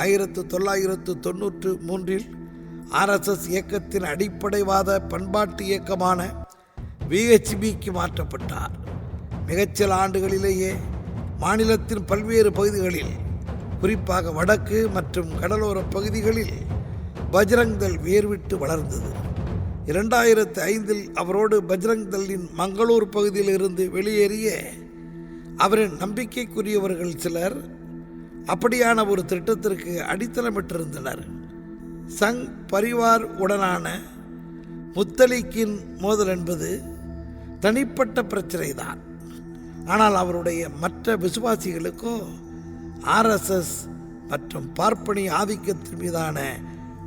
1993 RSS இயக்கத்தின் அடிப்படைவாத பண்பாட்டு இயக்கமான VHPக்கு மாற்றப்பட்டார். மிகச்சில ஆண்டுகளிலேயே மாநிலத்தின் பல்வேறு பகுதிகளில், குறிப்பாக வடக்கு மற்றும் கடலோர பகுதிகளில் பஜ்ரங் தள் வேர்விட்டு வளர்ந்தது. 2005 அவரோடு பஜ்ரங் தள்ளின் மங்களூர் பகுதியில் இருந்து வெளியேறிய அவரின் நம்பிக்கைக்குரியவர்கள் சிலர் அப்படியான ஒரு திட்டத்திற்கு அடித்தளமிட்டிருந்தனர். சங் பரிவார் உடனான முத்தலிக்கின் மோதல் என்பது தனிப்பட்ட பிரச்சனை தான். ஆனால் அவருடைய மற்ற விசுவாசிகளுக்கோ RSS மற்றும் பார்ப்பனி ஆதிக்கத்தின் மீதான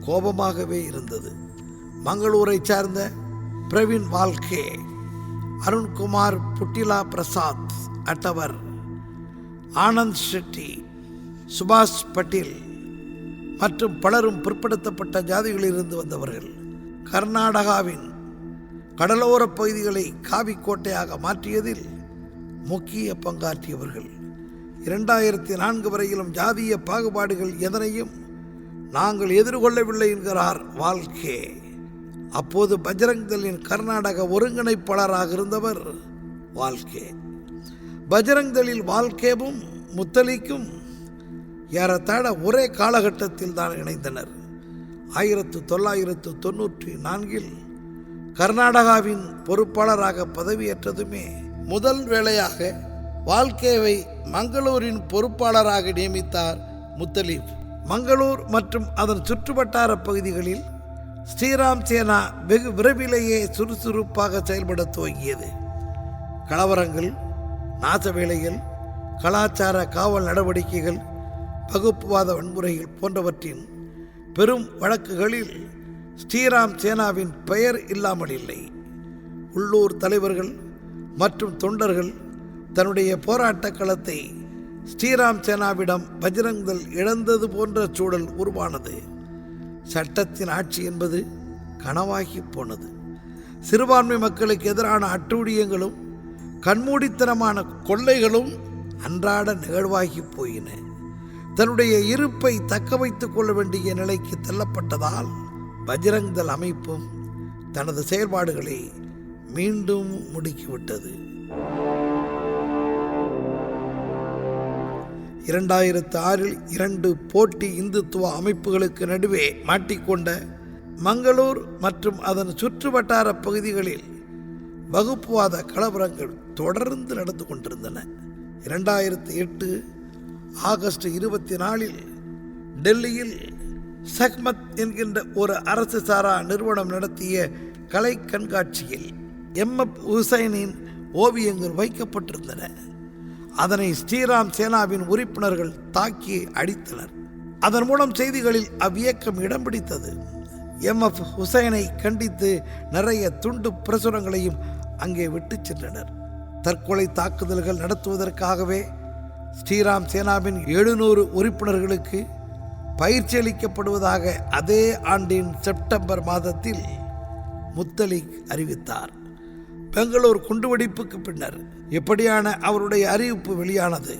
கோபமாகவே இருந்தது. மங்களூரை சார்ந்த பிரவீன் வால்கே, அருண்குமார் புட்டிலா பிரசாத் அட்டவர், ஆனந்த் ஷெட்டி, சுபாஷ் பட்டேல் மற்றும் பலரும் பிற்படுத்தப்பட்ட ஜாதிகளிலிருந்து வந்தவர்கள். கர்நாடகாவின் கடலோர பகுதிகளை காவிக்கோட்டையாக மாற்றியதில் முக்கிய பங்காற்றியவர்கள். 2004 வரையிலும் ஜாதிய பாகுபாடுகள் எதனையும் நாங்கள் எதிர்கொள்ளவில்லை என்கிறார் வால்கே. அப்போது பஜ்ரங் தள்ளின் கர்நாடக ஒருங்கிணைப்பாளராக இருந்தவர் வால்கே. பஜ்ரங் தள்ளில் வால்கேவும் முத்தலிக்கும் ஏறத்தாழ ஒரே காலகட்டத்தில் தான் இணைந்தனர். 1994 கர்நாடகாவின் பொறுப்பாளராக பதவியேற்றதுமே முதல் வேளையாக வால்கேவை மங்களூரின் பொறுப்பாளராக நியமித்தார் முத்தலீப். மங்களூர் மற்றும் அதன் சுற்றுவட்டார பகுதிகளில் ஸ்ரீராம் சேனா வெகு விரைவிலேயே சுறுசுறுப்பாக செயல்பட துவங்கியது. கலவரங்கள், நாச வேலைகள், கலாச்சார காவல் நடவடிக்கைகள், வகுப்புவாத வன்முறைகள் போன்றவற்றின் பெரும் வழக்குகளில் ஸ்ரீராம் சேனாவின் பெயர் இல்லாமல் இல்லை. உள்ளூர் தலைவர்கள் மற்றும் தொண்டர்கள் தன்னுடைய போராட்ட களத்தை ஸ்ரீராம் சேனாவிடம் பஜ்ரங் தள் இழந்தது போன்ற சூழல் உருவானது. சட்டத்தின் ஆட்சி என்பது கனவாகி போனது. சிறுபான்மை மக்களுக்கு எதிரான அட்டூழியங்களும் கண்மூடித்தனமான கொள்ளைகளும் அன்றாட நிகழ்வாகி போயின. தன்னுடைய இருப்பை தக்க வைத்துக் கொள்ள வேண்டிய நிலைக்கு தள்ளப்பட்டதால் பஜ்ரங் தள் அமைப்பும் தனது செயல்பாடுகளை மீண்டும் முடுக்கிவிட்டது. 2006 2 போட்டி இந்துத்துவ அமைப்புகளுக்கு நடுவே மாட்டிக்கொண்ட மங்களூர் மற்றும் அதன் சுற்றுவட்டார பகுதிகளில் வகுப்புவாத கலவரங்கள் தொடர்ந்து நடந்து கொண்டிருந்தன. 2008 ஆகஸ்ட் 24 டெல்லியில் சக்மத் என்கின்ற ஒரு அரசு சாரா நிறுவனம் நடத்திய கலை கண்காட்சியில் MF ஹுசைனின் ஓவியங்கள் வைக்கப்பட்டிருந்தன. அதனை ஸ்ரீராம் சேனாவின் உறுப்பினர்கள் தாக்கி அடித்தனர். அதன் மூலம் செய்திகளில் அவ்வியக்கம் இடம் பிடித்தது. MF ஹுசைனை கண்டித்து நிறைய துண்டு பிரசுரங்களையும் அங்கே விட்டு சென்றனர். தற்கொலை தாக்குதல்கள் நடத்துவதற்காகவே ஸ்ரீராம் சேனாவின் 700 உறுப்பினர்களுக்கு பயிற்சி அளிக்கப்படுவதாக அதே ஆண்டின் செப்டம்பர் மாதத்தில் முத்தலிக் அறிவித்தார். பெங்களூர் குண்டுவெடிப்புக்கு பின்னர் இப்படியான அவருடைய அறிவிப்பு வெளியானது.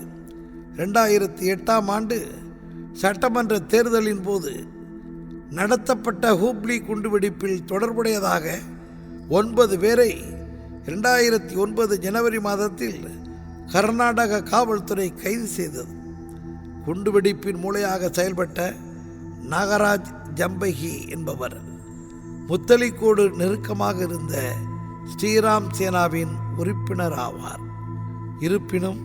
2008 ஆண்டு சட்டமன்ற தேர்தலின் போது நடத்தப்பட்ட ஹூப்ளி குண்டுவெடிப்பில் தொடர்புடையதாக 9 பேரை 2009 ஜனவரி மாதத்தில் கர்நாடக காவல்துறை கைது செய்தது. குண்டுவெடிப்பின் மூளையாக செயல்பட்ட நாகராஜ் ஜம்பகி என்பவர் முத்தலிக்கோடு நெருக்கமாக இருந்த ஸ்ரீராம் சேனாவின் உறுப்பினர் ஆவார். இருப்பினும்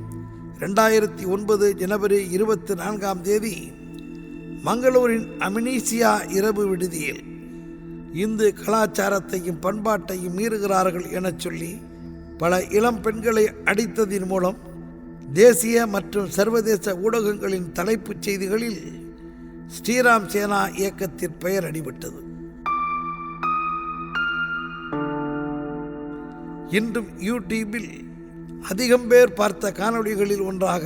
2009 ஜனவரி 24 மங்களூரின் அமினீசியா இரவு விடுதியில் இந்து கலாச்சாரத்தையும் பண்பாட்டையும் மீறுகிறார்கள் என சொல்லி பல இளம் பெண்களை அடித்ததின் மூலம் தேசிய மற்றும் சர்வதேச ஊடகங்களின் தலைப்புச் செய்திகளில் ஸ்ரீராம் சேனா இயக்கத்தின் பெயர் அடிபட்டது. இன்றும் யூடியூபில் அதிகம் பேர் பார்த்த காணொளிகளில் ஒன்றாக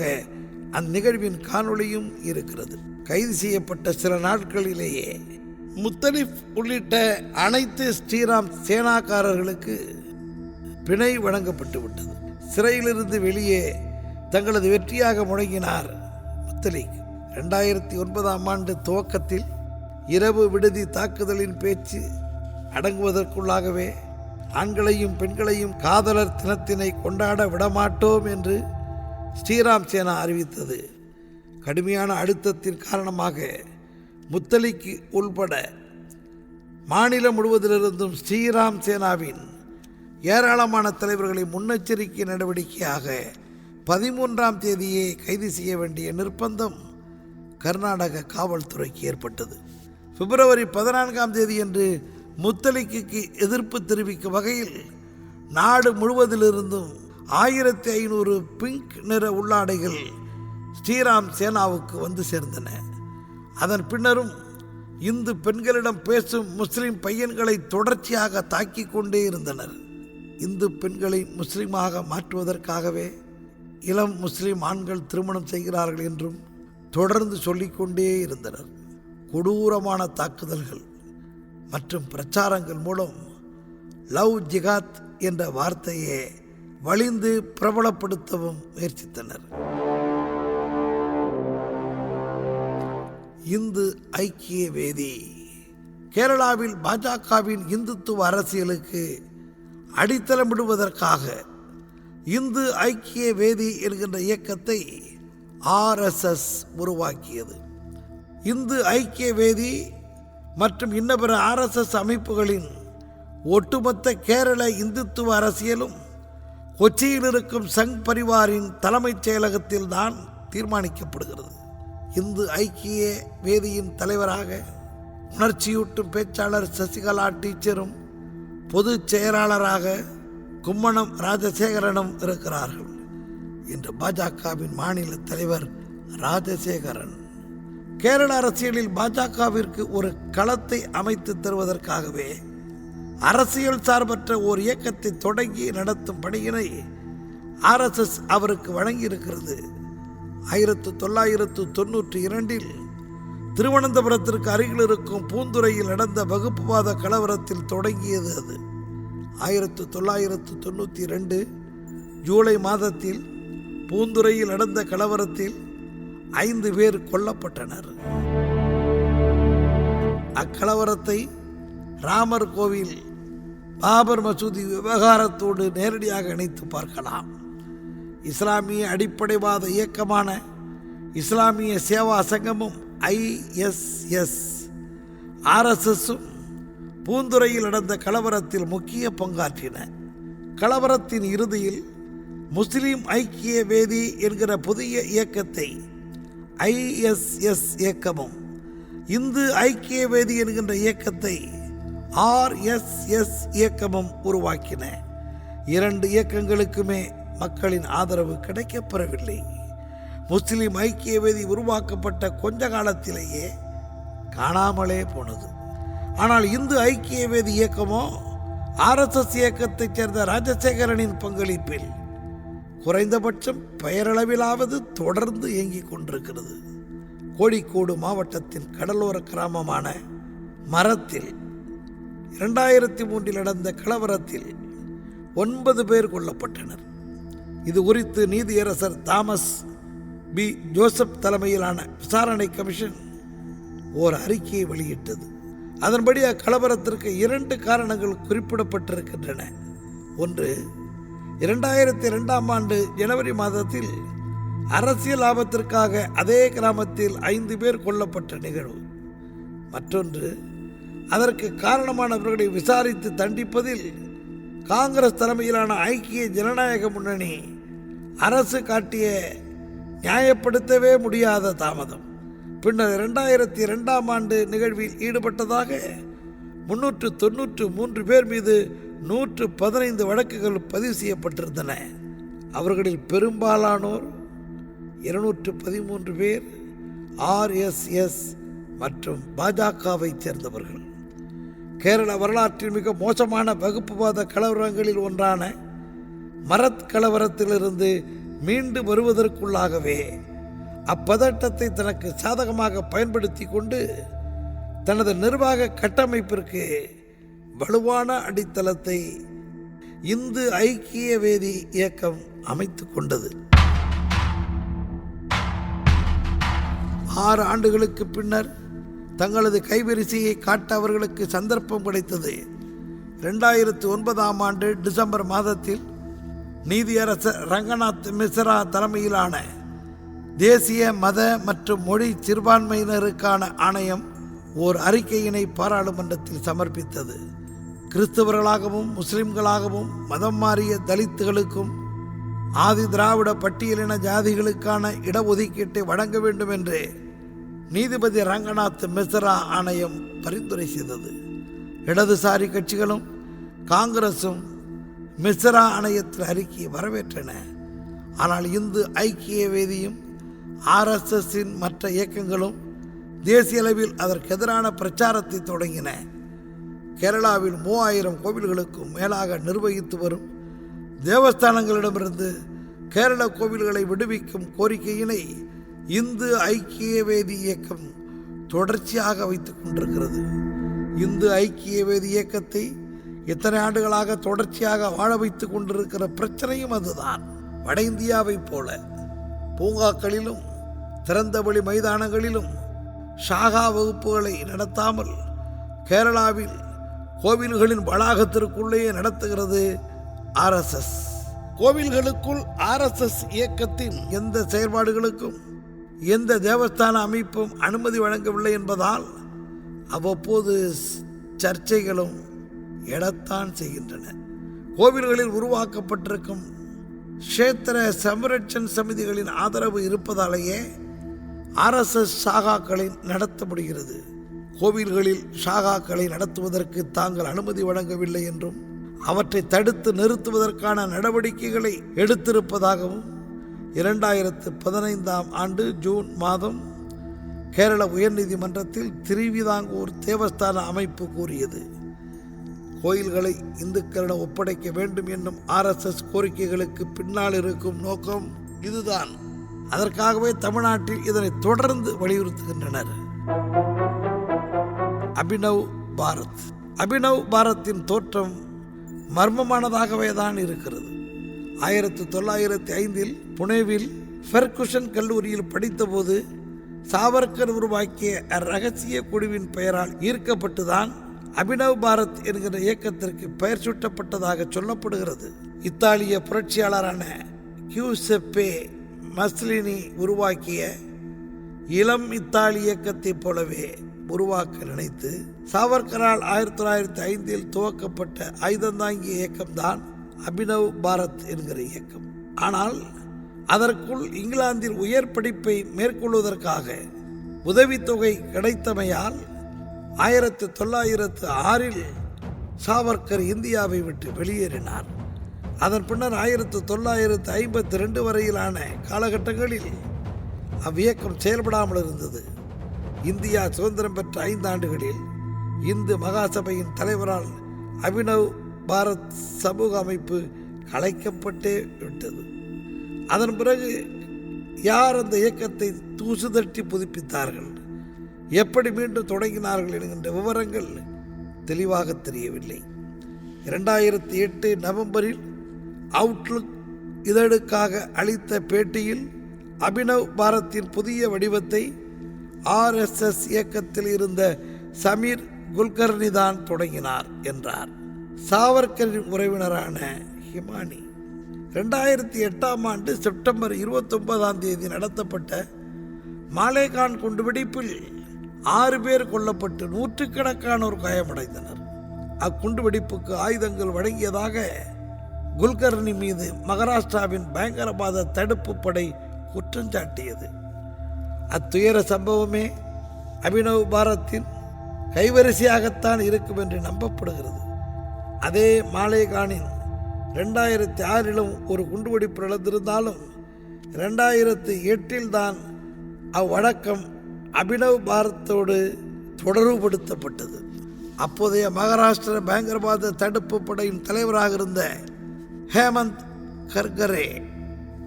அந்நிகழ்வின் காணொளியும் இருக்கிறது. கைது செய்யப்பட்ட சில நாட்களிலேயே முத்தலிப் உள்ளிட்ட அனைத்து ஸ்ரீராம் சேனாக்காரர்களுக்கு பிணை வழங்கப்பட்டு விட்டது. சிறையிலிருந்து வெளியே தங்களது வெற்றியாக முழங்கினார் முத்தலிக். 2009 ஆண்டு துவக்கத்தில் இரவு விடுதி தாக்குதலின் பேச்சு அடங்குவதற்குள்ளாகவே ஆண்களையும் பெண்களையும் காதலர் தினத்தினை கொண்டாட விடமாட்டோம் என்று ஸ்ரீராம் சேனா அறிவித்தது. கடுமையான அழுத்தத்தின் காரணமாக முத்தலிக்கு உள்பட மாநிலம் முழுவதிலிருந்தும் ஸ்ரீராம் சேனாவின் ஏராளமான தலைவர்களை முன்னெச்சரிக்கை நடவடிக்கையாக 13ஆம் தேதியே கைது செய்ய வேண்டிய நிர்பந்தம் கர்நாடக காவல்துறைக்கு ஏற்பட்டது. பிப்ரவரி 14ஆம் தேதியன்று முத்தலிக்கு எதிர்ப்பு தெரிவிக்கும் வகையில் நாடு முழுவதிலிருந்தும் 1500 பிங்க் நிற உள்ளாடைகள் ஸ்ரீராம் சேனாவுக்கு வந்து சேர்ந்தன. அதன் பின்னரும் இந்து பெண்களிடம் பேசும் முஸ்லிம் பையன்களை தொடர்ச்சியாக தாக்கி கொண்டே இருந்தனர். இந்து பெண்களை முஸ்லிமாக மாற்றுவதற்காகவே இளம் முஸ்லிம் ஆண்கள் திருமணம் செய்கிறார்கள் என்றும் தொடர்ந்து சொல்லிக்கொண்டே இருந்தனர். கொடூரமான தாக்குதல்கள் மற்றும் பிரச்சாரங்கள் மூலம் லவ் ஜிகாத் என்ற வார்த்தையை வலிந்து பிரபலப்படுத்தவும் முயற்சித்தனர். இந்து ஐக்கிய வேதி கேரளாவில் பாஜகவின் இந்துத்துவ அரசியலுக்கு அடித்தளமிடுவதற்காக இந்து ஐக்கிய வேதி என்கின்ற இயக்கத்தை RSS உருவாக்கியது. இந்து ஐக்கிய வேதி மற்றும் இன்னபிற RSS அமைப்புகளின் ஒட்டுமொத்த கேரள இந்துத்துவ அரசியலும் கொச்சியில் இருக்கும் சங் பரிவாரின் தலைமைச் செயலகத்தில் தான் தீர்மானிக்கப்படுகிறது. இந்து ஐக்கிய வேதியின் தலைவராக உணர்ச்சியூட்டும் பேச்சாளர் சசிகலா டீச்சரும் பொதுச் செயலாளராக கும்மணம் ராஜசேகரனும் இருக்கிறார்கள். இன்று பாஜகவின் மாநில தலைவர் ராஜசேகரன் கேரள அரசியலில் பாஜகவிற்கு ஒரு களத்தை அமைத்து தருவதற்காகவே அரசியல் சார்பற்ற ஓர் இயக்கத்தை தொடங்கி நடத்தும் பணியினை RSS அவருக்கு வழங்கியிருக்கிறது. 1992 திருவனந்தபுரத்திற்கு அருகில் இருக்கும் பூந்துறையில் நடந்த வகுப்புவாத கலவரத்தில் தொடங்கியது அது. 1992 ஜூலை மாதத்தில் பூந்துறையில் நடந்த கலவரத்தில் 5 பேர் கொல்லப்பட்டனர். அக்கலவரத்தை ராமர் கோவில் பாபர் மசூதி விவகாரத்தோடு நேரடியாக இணைத்து பார்க்கலாம். இஸ்லாமிய அடிப்படைவாத இயக்கமான இஸ்லாமிய சேவா சங்கமும் ISS RSSும் பூந்துறையில் நடந்த கலவரத்தில் முக்கிய பங்காற்றின. கலவரத்தின் இறுதியில் முஸ்லிம் ஐக்கிய வேதி என்கிற புதிய இயக்கத்தை ISS இயக்கமும் இந்து ஐக்கிய வேதி என்கின்ற இயக்கத்தை RSS இயக்கமும் உருவாக்கின. இரண்டு இயக்கங்களுக்குமே மக்களின் ஆதரவு கிடைக்கப்பெறவில்லை. முஸ்லிம் ஐக்கிய வேதி உருவாக்கப்பட்ட கொஞ்ச காலத்திலேயே காணாமலே போனது. ஆனால் இந்து ஐக்கிய வேதி இயக்கமோ RSS இயக்கத்தைச் சேர்ந்த ராஜசேகரனின் பங்களிப்பில் குறைந்தபட்சம் பெயரளவிலாவது தொடர்ந்து இயங்கிக் கொண்டிருக்கிறது. கோழிக்கோடு மாவட்டத்தின் கடலோர கிராமமான மரத்தில் 2003 நடந்த கலவரத்தில் 9 பேர் கொல்லப்பட்டனர். இது குறித்து நீதியரசர் தாமஸ் B. ஜோசப் தலைமையிலான விசாரணை கமிஷன் ஓர் அறிக்கையை வெளியிட்டது. அதன்படி அக்கலவரத்திற்கு 2 காரணங்கள் குறிப்பிடப்பட்டிருக்கின்றன. ஒன்று, 2002ஆம் ஆண்டு ஜனவரி மாதத்தில் அரசியல் லாபத்திற்காக அதே கிராமத்தில் 5 பேர் கொல்லப்பட்ட நிகழ்வு. மற்றொன்று, அதற்கு காரணமானவர்களை விசாரித்து தண்டிப்பதில் காங்கிரஸ் தலைமையிலான ஐக்கிய ஜனநாயக முன்னணி அரசு காட்டிய நியாயப்படுத்தவே முடியாத தாமதம். பின்னர் 2002ஆம் ஆண்டு நிகழ்வில் ஈடுபட்டதாக 393 பேர் மீது 115 வழக்குகள் பதிவு செய்யப்பட்டிருந்தன. அவர்களில் பெரும்பாலானோர் 213 பேர் RSS மற்றும் பாஜகவை சேர்ந்தவர்கள். கேரள வரலாற்றில் மிக மோசமான வகுப்புவாத கலவரங்களில் ஒன்றான மரத் கலவரத்திலிருந்து மீண்டு வருவதற்குள்ளாகவே அப்பதட்டத்தை தனக்கு சாதகமாக பயன்படுத்தி கொண்டு தனது நிர்வாக கட்டமைப்பிற்கு வலுவான அடித்தளத்தை இந்து ஐக்கிய வேதி இயக்கம் அமைத்து கொண்டது. 6 ஆண்டுகளுக்கு பின்னர் தங்களது கைவரிசையை காட்ட அவர்களுக்கு சந்தர்ப்பம் கிடைத்தது. 2009ஆம் ஆண்டு டிசம்பர் மாதத்தில் நீதியரசர் ரங்கநாத் மிஸ்ரா தலைமையிலான தேசிய மத மற்றும் மொழி சிறுபான்மையினருக்கான ஆணையம் ஓர் அறிக்கையினை பாராளுமன்றத்தில் சமர்ப்பித்தது. கிறிஸ்தவர்களாகவும் முஸ்லிம்களாகவும் மதம் மாறிய தலித்துகளுக்கும் ஆதி திராவிட பட்டியலின ஜாதிகளுக்கான இடஒதுக்கீட்டை வழங்க வேண்டும் என்று நீதிபதி ரங்கநாத் மிஸ்ரா ஆணையம் பரிந்துரை செய்தது. இடதுசாரி கட்சிகளும் காங்கிரசும் மிஸ்ரா ஆணையத்தில் அறிக்கையை வரவேற்றன. ஆனால் இந்து ஐக்கிய வேதியும் RSSின் மற்ற இயக்கங்களும் தேசிய அளவில் அதற்கு எதிரான பிரச்சாரத்தை தொடங்கின. கேரளாவில் 3000 கோவில்களுக்கும் மேலாக நிர்வகித்து வரும் தேவஸ்தானங்களிடமிருந்து கேரள கோவில்களை விடுவிக்கும் கோரிக்கையினை இந்து ஐக்கிய வேதி இயக்கம் தொடர்ச்சியாக வைத்துக் கொண்டிருக்கிறது. இந்து ஐக்கிய வேதி இயக்கத்தை இத்தனை ஆண்டுகளாக தொடர்ச்சியாக வாழ வைத்துக் கொண்டிருக்கிற பிரச்சனையும் அதுதான். வட இந்தியாவைப் போல பூங்காக்களிலும் திறந்தவெளி மைதானங்களிலும் ஷாகா வகுப்புகளை நடத்தாமல் கேரளாவில் கோவில்களின் வளாகத்திற்குள்ளேயே நடத்துகிறது RSS. கோவில்களுக்குள் RSS இயக்கத்தின் எந்த செயல்பாடுகளுக்கும் எந்த தேவஸ்தான அமைப்பும் அனுமதி வழங்கவில்லை என்பதால் அவ்வப்போது சர்ச்சைகளும் எழத்தான் செய்கின்றன. கோவில்களில் உருவாக்கப்பட்டிருக்கும் க்ஷேத்திர சம்ரட்சண் சமிதிகளின் ஆதரவு இருப்பதாலேயே RSS ஷாகாக்களை நடத்த முடிகிறது. கோவில்களில் ஷாகாக்களை நடத்துவதற்கு தாங்கள் அனுமதி வழங்கவில்லை என்றும் அவற்றை தடுத்து நிறுத்துவதற்கான நடவடிக்கைகளை எடுத்திருப்பதாகவும் 2015ஆம் ஆண்டு ஜூன் மாதம் கேரள உயர்நீதிமன்றத்தில் திருவிதாங்கூர் தேவஸ்தான அமைப்பு கூறியது. கோயில்களை இந்துக்களிடம் ஒப்படைக்க வேண்டும் என்னும் RSS கோரிக்கைகளுக்கு பின்னால் இருக்கும் நோக்கம் இதுதான். அதற்காகவே தமிழ்நாட்டில் இதனை தொடர்ந்து வலியுறுத்துகின்றனர். அபினவ் பாரத். அபினவ் பாரத்தின் தோற்றம் மர்மமானதாகவே தான் இருக்கிறது. 1905இல் புனேவில் ஃபெர்குசன் கல்லூரியில் படித்தபோது சாவர்கர் உருவாக்கிய ரகசிய குழுவின் பெயரால் ஈர்க்கப்பட்டுதான் அபினவ் பாரத் என்கிற இயக்கத்திற்கு பெயர் சூட்டப்பட்டதாக சொல்லப்படுகிறது. இத்தாலிய புரட்சியாளரான கியூசெப்பே மஸ்லினி உருவாக்கிய இளம் இத்தாலி இயக்கத்தைப் போலவே உருவாக்க நினைத்து சாவர்கரால் 1905இல் துவக்கப்பட்ட ஆயுதந்தாங்கிய இயக்கம்தான் அபினவ் பாரத் என்கிற இயக்கம். ஆனால் அதற்குள் இங்கிலாந்தில் உயர் படிப்பை மேற்கொள்வதற்காக உதவித்தொகை கிடைத்தமையால் 1906 சாவர்கர் இந்தியாவை விட்டு வெளியேறினார். அதன் பின்னர் 1952 வரையிலான காலகட்டங்களில் அவ்வியக்கம் செயல்படாமல் இருந்தது. இந்தியா சுதந்திரம் பெற்ற 5 ஆண்டுகளில் இந்து மகாசபையின் தலைவரால் அபினவ் பாரத் சமூக அமைப்பு கலைக்கப்பட்டே விட்டது. அதன் பிறகு யார் அந்த இயக்கத்தை தூசு தட்டி புதுப்பித்தார்கள், எப்படி மீண்டும் தொடங்கினார்கள் என்கின்ற விவரங்கள் தெளிவாக தெரியவில்லை. 2008 நவம்பரில் அவுட்லுக் இதழுக்காக அளித்த பேட்டியில் அபினவ் பாரத்தின் புதிய வடிவத்தை RSS இயக்கத்தில் இருந்த சமீர் குல்கர்னி தான் தொடங்கினார் என்றார். சாவர்கரின் உறவினரான ஹிமானி 2008 செப்டம்பர் 29 நடத்தப்பட்ட மாலேகான் குண்டுவெடிப்பில் 6 பேர் கொல்லப்பட்டு நூற்றுக்கணக்கானோர் காயமடைந்தனர். அக்குண்டுவெடிப்புக்கு ஆயுதங்கள் வழங்கியதாக குல்கர்னி மீது மகாராஷ்டிராவின் பயங்கரவாத தடுப்பு படை குற்றம் சாட்டியது. அத்துயர சம்பவமே அபினவ் பாரத்தின் கைவரிசையாகத்தான் இருக்கும் என்று நம்பப்படுகிறது. அதே மாலேகானின் 2006 ஒரு குண்டுவெடிப்பு நடந்திருந்தாலும் 2008 தான் அவ்வழக்கம் அபினவ் பாரத்தோடு தொடர்புபடுத்தப்பட்டது. அப்போதைய மகாராஷ்டிர பயங்கரவாத தடுப்பு படையின் தலைவராக இருந்த ஹேமந்த் கர்கரே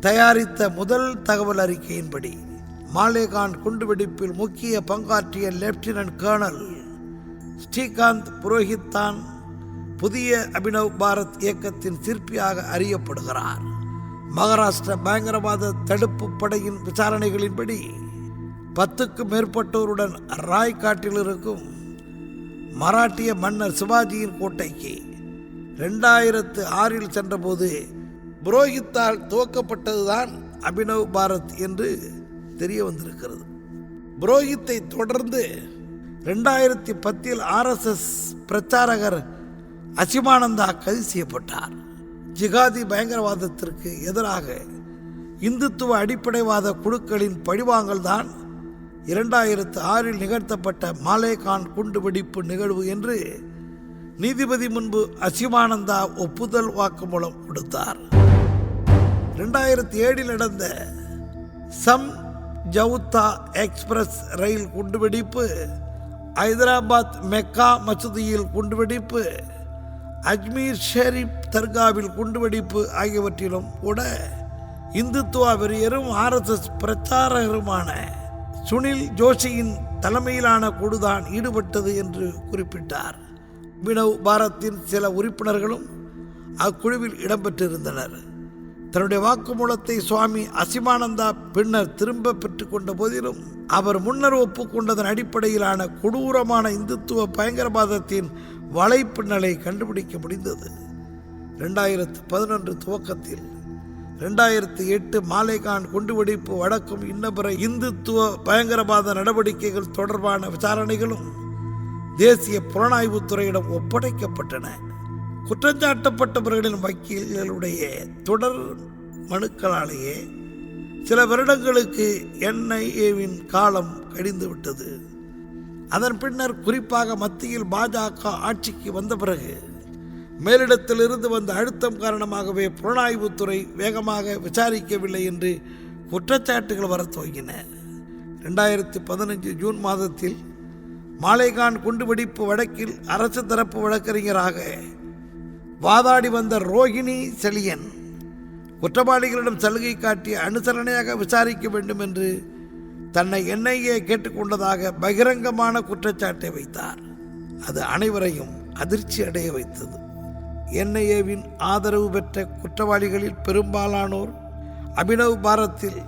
தயாரித்த முதல் தகவல் அறிக்கையின்படி மாலேகான் குண்டுவெடிப்பில் முக்கிய பங்காற்றிய லெப்டினன்ட் கர்னல் ஸ்ரீகாந்த் புரோஹித் தான் புதிய அபினவ் பாரத் இயக்கத்தின் சிற்பியாக அறியப்படுகிறார். மகாராஷ்டிர பயங்கரவாத தடுப்பு படையின் விசாரணைகளின்படி 10க்கும் மேற்பட்டோருடன் ராய்காட்டில் இருக்கும் மராட்டிய மன்னர் சிவாஜியின் கோட்டைக்கு 2006 சென்றபோது புரோஹித்தால் துவக்கப்பட்டதுதான் அபினவ் பாரத் என்று தெரிய வந்திருக்கிறது. புரோஹித்தை தொடர்ந்து 2010 RSS பிரச்சாரகர் அசிமானந்தா கைது செய்யப்பட்டார். ஜிகாதி பயங்கரவாதத்திற்கு எதிராக இந்துத்துவ அடிப்படைவாத குழுக்களின் பழிவாங்கல் தான் 2006 நிகழ்த்தப்பட்ட மாலேகான் குண்டுவெடிப்பு நிகழ்வு என்று நீதிபதி முன்பு அசிமானந்தா ஒப்புதல் வாக்குமூலம் கொடுத்தார். 2007 நடந்த சம் ஜவுத்தா எக்ஸ்பிரஸ் ரயில் குண்டுவெடிப்பு, ஹைதராபாத் மெக்கா மசூதியில் குண்டுவெடிப்பு, அஜ்மீர் ஷெரீப் தர்காவில் குண்டுவெடிப்பு ஆகியவற்றிலும் கூட இந்துத்துவ வெறியரும் RSS பிரச்சாரகருமான சுனில் ஜோஷியின் தலைமையிலான குழுதான் ஈடுபட்டது என்று குறிப்பிட்டார். அபினவ் பாரத்தின் சில உறுப்பினர்களும் அக்குழுவில் இடம்பெற்றிருந்தனர். தன்னுடைய வாக்குமூலத்தை சுவாமி அசிமானந்தா பின்னர் திரும்ப பெற்றுக்கொண்ட போதிலும் அவர் முன்னர் ஒப்புக்கொண்டதன் அடிப்படையிலான கொடூரமான இந்துத்துவ பயங்கரவாதத்தின் வலைப்பின்னலை கண்டுபிடிக்க முடிந்தது. 2011 துவக்கத்தில் 2008 மாலேகான் குண்டுவெடிப்பு வழக்கும் இன்னபிற இந்துத்துவ பயங்கரவாத நடவடிக்கைகள் தொடர்பான விசாரணைகளும் தேசிய புலனாய்வுத்துறையிடம் ஒப்படைக்கப்பட்டன. குற்றஞ்சாட்டப்பட்டவர்களின் வக்கீல்களுடைய தொடர் மனுக்களாலேயே சில வருடங்களுக்கு NIAவின் காலம் கழிந்துவிட்டது. அதன் பின்னர் குறிப்பாக மத்தியில் பாஜக ஆட்சிக்கு வந்த பிறகு மேலிடத்திலிருந்து வந்த அழுத்தம் காரணமாகவே புலனாய்வுத்துறை வேகமாக விசாரிக்கவில்லை என்று குற்றச்சாட்டுகள் வர துவங்கின. 2015 ஜூன் மாதத்தில் மாலேகான் குண்டுவெடிப்பு வழக்கில் அரசு தரப்பு வழக்கறிஞராக வாதாடி வந்த ரோஹிணி செலியன் குற்றவாளிகளிடம் சலுகை காட்டி அனுசரணையாக விசாரிக்க வேண்டும் என்று தன்னை NIA கேட்டுக்கொண்டதாக பகிரங்கமான குற்றச்சாட்டை வைத்தார். அது அனைவரையும் அதிர்ச்சி அடைய வைத்தது. NIAவின் ஆதரவு பெற்ற குற்றவாளிகளில் பெரும்பாலானோர் அபினவ் பாரத்தில்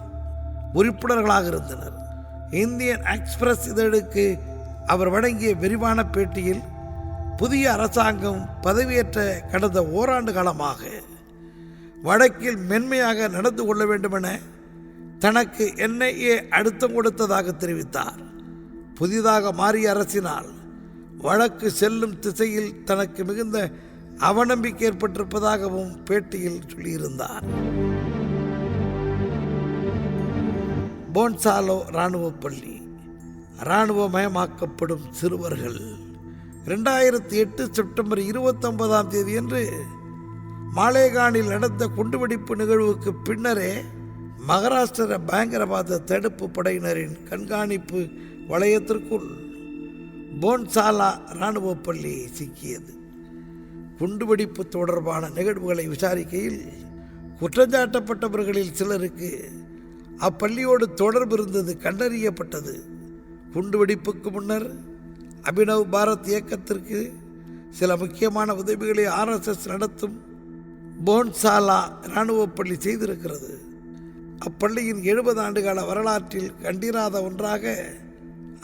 உறுப்பினர்களாக இருந்தனர். இந்தியன் எக்ஸ்பிரஸ் இதழுக்கு அவர் வழங்கிய விரிவான பேட்டியில் புதிய அரசாங்கம் பதவியேற்ற கடந்த ஓராண்டு காலமாக வடக்கில் மென்மையாக நடந்து கொள்ள வேண்டுமென தனக்கு NIA அழுத்தம் கொடுத்ததாக தெரிவித்தார். புதிதாக மாறிய அரசினால் வழக்கு செல்லும் திசையில் தனக்கு மிகுந்த அவநம்பிக்கை ஏற்பட்டிருப்பதாகவும் பேட்டியில் சொல்லியிருந்தார். போன்சாலோ இராணுவ பள்ளி, இராணுவமயமாக்கப்படும் சிறுவர்கள். 2008 செப்டம்பர் 29ஆம் தேதியன்று மாலேகானில் நடந்த குண்டுவெடிப்பு நிகழ்வுக்கு பின்னரே மகாராஷ்டிர பயங்கரவாத தடுப்பு படையினரின் கண்காணிப்பு வளையத்திற்குள் போன்சாலா இராணுவ பள்ளி சிக்கியது. குண்டுவெடிப்பு தொடர்பான நிகழ்வுகளை விசாரிக்கையில் குற்றஞ்சாட்டப்பட்டவர்களில் சிலருக்கு அப்பள்ளியோடு தொடர்பு இருந்தது கண்டறியப்பட்டது. குண்டுவெடிப்புக்கு முன்னர் அபினவ் பாரத் இயக்கத்திற்கு சில முக்கியமான உதவிகளை RSS நடத்தும் போன்சாலா இராணுவ பள்ளி செய்திருக்கிறது. அப்பள்ளியின் 70 ஆண்டுகால வரலாற்றில் கண்டிராத ஒன்றாக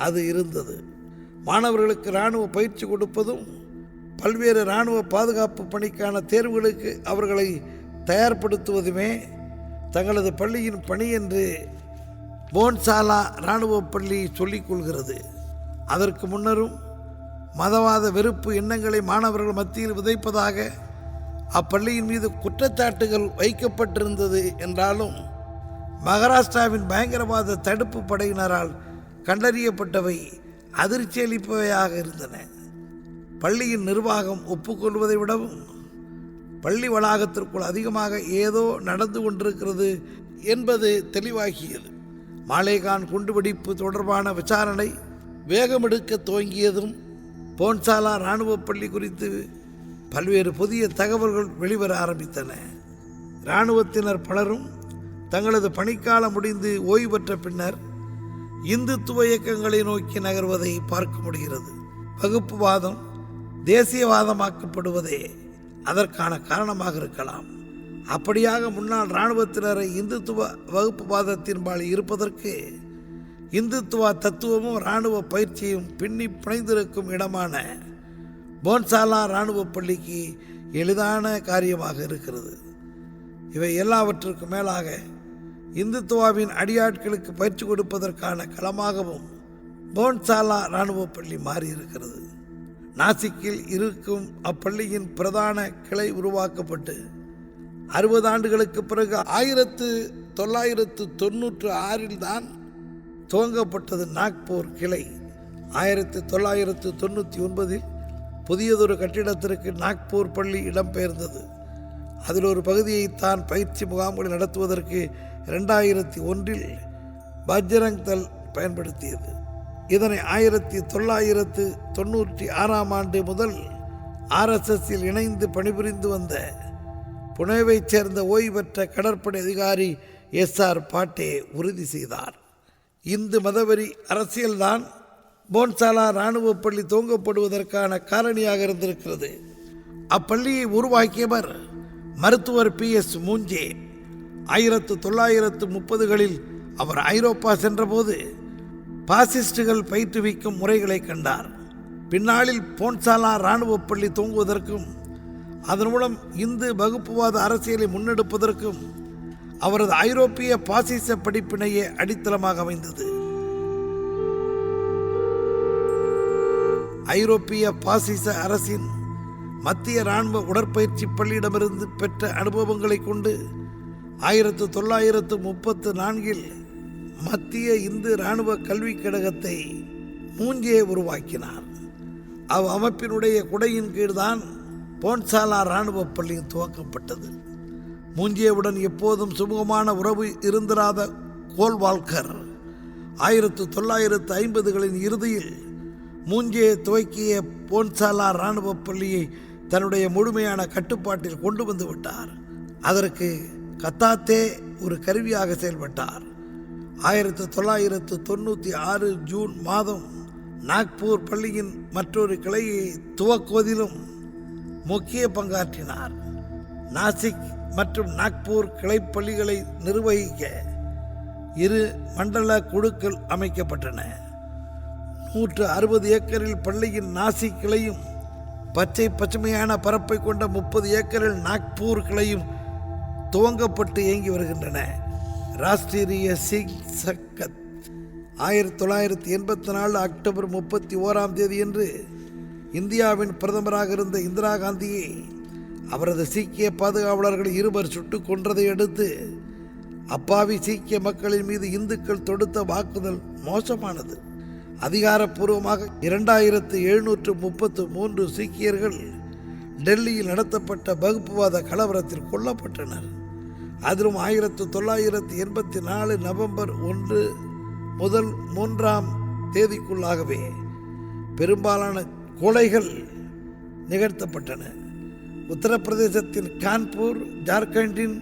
அது இருந்தது. மாணவர்களுக்கு இராணுவ பயிற்சி கொடுப்பதும் பல்வேறு இராணுவ பாதுகாப்பு பணிக்கான தேர்வுகளுக்கு அவர்களை தயார்படுத்துவதுமே தங்களது பள்ளியின் பணி என்று போன்சாலா இராணுவ பள்ளி சொல்லிக்கொள்கிறது. அதற்கு முன்னரும் மதவாத வெறுப்பு எண்ணங்களை மாணவர்கள் மத்தியில் விதைப்பதாக அப்பள்ளியின் மீது குற்றச்சாட்டுகள் வைக்கப்பட்டிருந்தது என்றாலும் மகாராஷ்டிராவின் பயங்கரவாத தடுப்பு படையினரால் கண்டறியப்பட்டவை அதிர்ச்சி அளிப்பவையாக இருந்தன. பள்ளியின் நிர்வாகம் ஒப்புக்கொள்வதை விடவும் பள்ளி வளாகத்திற்குள் அதிகமாக ஏதோ நடந்து கொண்டிருக்கிறது என்பது தெளிவாகியது. மாலேகான் குண்டுவெடிப்பு தொடர்பான விசாரணை வேகமெடுக்க துவங்கியதும் போன்சாலா இராணுவ பள்ளி குறித்து பல்வேறு புதிய தகவல்கள் வெளிவர ஆரம்பித்தன. இராணுவத்தினர் பலரும் தங்களது பணிக்காலம் முடிந்து ஓய்வு பெற்ற பின்னர் இந்துத்துவ இயக்கங்களை நோக்கி நகர்வதை பார்க்க முடிகிறது. வகுப்புவாதம் தேசியவாதமாக்கப்படுவதே அதற்கான காரணமாக இருக்கலாம். அப்படியாக முன்னாள் இராணுவத்தினரை இந்துத்துவ வகுப்புவாதத்தின்பால் இருப்பதற்கு இந்துத்துவ தத்துவமும் இராணுவ பயிற்சியும் பின்னி பிணைந்திருக்கும் இடமான போன்சாலா இராணுவ பள்ளிக்கு எளிதான காரியமாக இருக்கிறது. இவை எல்லாவற்றுக்கும் மேலாக இந்துத்துவாவின் அடியாட்களுக்கு பயிற்சி கொடுப்பதற்கான களமாகவும் போன்சாலா இராணுவ பள்ளி மாறியிருக்கிறது. நாசிக்கில் இருக்கும் அப்பள்ளியின் பிரதான கிளை உருவாக்கப்பட்டு 60 ஆண்டுகளுக்கு பிறகு 1996 தான் துவங்கப்பட்டது. நாக்பூர் கிளை 1999 புதியதொரு கட்டிடத்திற்கு நாக்பூர் பள்ளி இடம்பெயர்ந்தது. அதில் ஒரு பகுதியைத்தான் பயிற்சி முகாம்களை நடத்துவதற்கு 2001 பஜ்ரங் தள் பயன்படுத்தியது. இதனை 1996ஆம் ஆண்டு முதல் RSSல் இணைந்து பணிபுரிந்து வந்த புனேவைச் சேர்ந்த ஓய்வு பெற்ற கடற்படை அதிகாரி SR பாட்டே உறுதி செய்தார். இந்து மதவெறி அரசியல்தான் போன்சாலா இராணுவ பள்ளி துவங்கப்படுவதற்கான காரணியாக இருந்திருக்கிறது. அப்பள்ளியை உருவாக்கியவர் மருத்துவர் PS மூஞ்சே. 1930களில் அவர் ஐரோப்பா சென்றபோது பாசிஸ்டுகள் பயிற்றுவிக்கும் முறைகளை கண்டார். பின்னாளில் போன்சாலா இராணுவ பள்ளி துவங்குவதற்கும் அதன் மூலம் இந்து வகுப்புவாத அரசியலை முன்னெடுப்பதற்கும் அவரது ஐரோப்பிய பாசிச படிப்பினையே அடித்தளமாக அமைந்தது. ஐரோப்பிய பாசிச அரசின் மத்திய இராணுவ உடற்பயிற்சி பள்ளியிடமிருந்து பெற்ற அனுபவங்களை கொண்டு 1934 மத்திய இந்து இராணுவ கல்விக் கழகத்தை மூஞ்சே உருவாக்கினார். அமைப்பினுடைய குடையின் கீழ்தான் போன்சாலா இராணுவ பள்ளி துவக்கப்பட்டது. மூஞ்சேவுடன் எப்போதும் சுமூகமான உறவு இருந்திராத கோல்வால்கர் 1950களின் இறுதியில் மூஞ்சே துவக்கிய போன்சாலா இராணுவ பள்ளியை தன்னுடைய முழுமையான கட்டுப்பாட்டில் கொண்டு வந்து விட்டார். அதற்கு கத்தாத்தே ஒரு கருவியாக செயல்பட்டார். 1996 ஜூன் மாதம் நாக்பூர் பள்ளியின் மற்றொரு கிளையை துவக்குவதிலும் முக்கிய பங்காற்றினார். நாசிக் மற்றும் நாக்பூர் கிளைப்பள்ளிகளை நிர்வகிக்க 2 மண்டல குழுக்கள் அமைக்கப்பட்டன. 160 ஏக்கரில் பள்ளியின் நாசிக் கிளையும் பச்சையான பரப்பை கொண்ட 30 ஏக்கரில் நாக்பூர் கிளையும் துவங்கப்பட்டு இயங்கி வருகின்றன. ராஷ்டிரிய சிங் சக்கத் 1984 அக்டோபர் 31ஆம் தேதியன்று இந்தியாவின் பிரதமராக இருந்த இந்திரா காந்தியை அவரது சீக்கிய பாதுகாவலர்கள் 2 சுட்டுக் கொன்றதை அடுத்து அப்பாவி சீக்கிய மக்களின் மீது இந்துக்கள் தொடுத்த தாக்குதல் மோசமானது. அதிகாரப்பூர்வமாக 2733 சீக்கியர்கள் டெல்லியில் நடத்தப்பட்ட வகுப்புவாத கலவரத்தில் கொல்லப்பட்டனர். அதிலும் 1984 நவம்பர் 1 முதல் 3ஆம் தேதிக்குள்ளாகவே பெரும்பாலான கொலைகள் நிகழ்த்தப்பட்டன. உத்தரப்பிரதேசத்தின் கான்பூர், ஜார்க்கண்டின்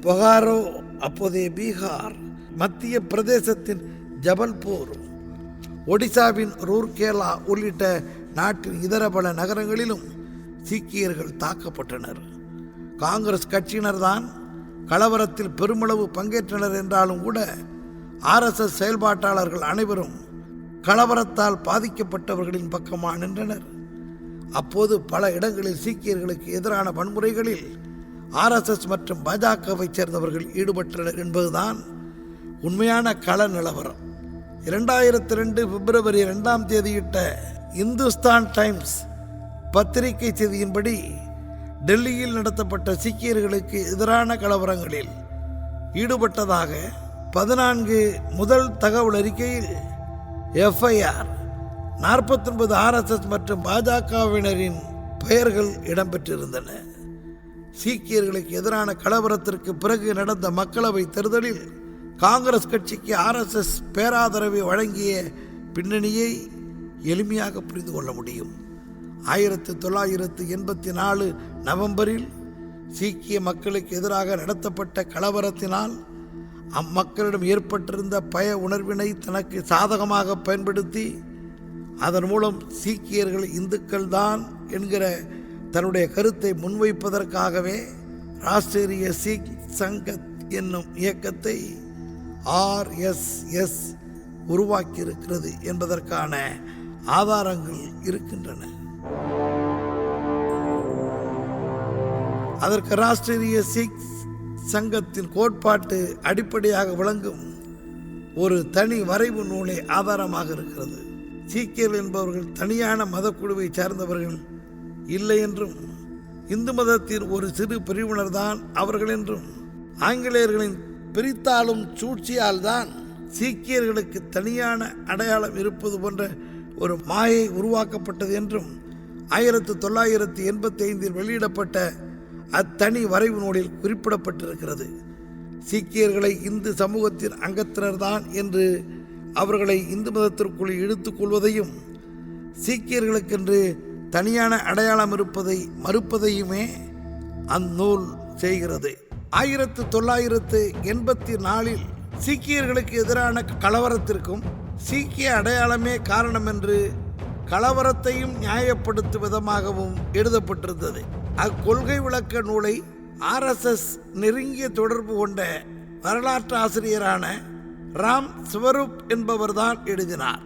பொகாரோ, அப்போதைய பீகார், மத்திய பிரதேசத்தின் ஜபல்பூர், ஒடிசாவின் ரூர்கேலா உள்ளிட்ட நாட்டின் இதர பல நகரங்களிலும் சீக்கியர்கள் தாக்கப்பட்டனர். காங்கிரஸ் கட்சியினர் தான் கலவரத்தில் பெருமளவு பங்கேற்றனர் என்றாலும் கூட RSS செயல்பாட்டாளர்கள் அனைவரும் கலவரத்தால் பாதிக்கப்பட்டவர்களின் பக்கமாக நின்றனர். அப்போது பல இடங்களில் சீக்கியர்களுக்கு எதிரான வன்முறைகளில் RSS மற்றும் பாஜகவை சேர்ந்தவர்கள் ஈடுபட்டனர் என்பதுதான் உண்மையான கள நிலவரம். 2002 பிப்ரவரி 2ஆம் தேதியிட்ட இந்துஸ்தான் டைம்ஸ் பத்திரிகை செய்தியின்படி டெல்லியில் நடத்தப்பட்ட சீக்கியர்களுக்கு எதிரான கலவரங்களில் ஈடுபட்டதாக 14 முதல் தகவல் அறிக்கையில் FIR 49 RSS மற்றும் பாஜகவினரின் பெயர்கள் இடம்பெற்றிருந்தன. சீக்கியர்களுக்கு எதிரான கலவரத்திற்கு பிறகு நடந்த மக்களவை தேர்தலில் காங்கிரஸ் கட்சிக்கு RSS பேராதரவை வழங்கிய பின்னணியை எளிமையாக புரிந்து கொள்ள முடியும். 1984 நவம்பரில் சீக்கிய மக்களுக்கு எதிராக நடத்தப்பட்ட கலவரத்தினால் அம்மக்களிடம் ஏற்பட்டிருந்த பய உணர்வினை தனக்கு சாதகமாக பயன்படுத்தி அதன் மூலம் சீக்கியர்கள் இந்துக்கள் தான் என்கிற தன்னுடைய கருத்தை முன்வைப்பதற்காகவே ராஷ்டிரிய சீக் சங்கத் என்னும் இயக்கத்தை RSS உருவாக்கியிருக்கிறது என்பதற்கான ஆதாரங்கள் இருக்கின்றன. அதற்கு ராஷ்டிரிய சீக் சங்கத்தின் கோட்பாட்டு அடிப்படையாக விளங்கும் ஒரு தனி வரைவு நூலே ஆதாரமாக இருக்கிறது. சீக்கியர்கள் என்பவர்கள் தனியான மதக்குழுவை சார்ந்தவர்கள் இல்லை என்றும் இந்து மதத்தின் ஒரு சிறு பிரிவினர் தான் அவர்கள் என்றும் ஆங்கிலேயர்களின் பிரித்தாளும் சூழ்ச்சியால் தான் சீக்கியர்களுக்கு தனியான அடையாளம் இருப்பது போன்ற ஒரு மாயை உருவாக்கப்பட்டது என்றும் 1985 வெளியிடப்பட்ட அத்தனி வரைவு நூலில் குறிப்பிடப்பட்டிருக்கிறது. சீக்கியர்களை இந்து சமூகத்தின் அங்கத்தினர் தான் என்று அவர்களை இந்து மதத்திற்குள் இழுத்துக் கொள்வதையும் சீக்கியர்களுக்கென்று தனியான அடையாளம் இருப்பதை மறுப்பதையுமே அந்நூல் செய்கிறது. 1984 சீக்கியர்களுக்கு எதிரான கலவரத்திற்கும் சீக்கிய அடையாளமே காரணம் என்று கலவரத்தையும் நியாயப்படுத்தும் விதமாகவும் எழுதப்பட்டிருந்தது. அக்கொள்கை விளக்க நூலை RSS நெருங்கிய தொடர்பு கொண்ட வரலாற்று ஆசிரியரான ராம் ஸ்வரூப் என்பவர்தான் எழுதினார்.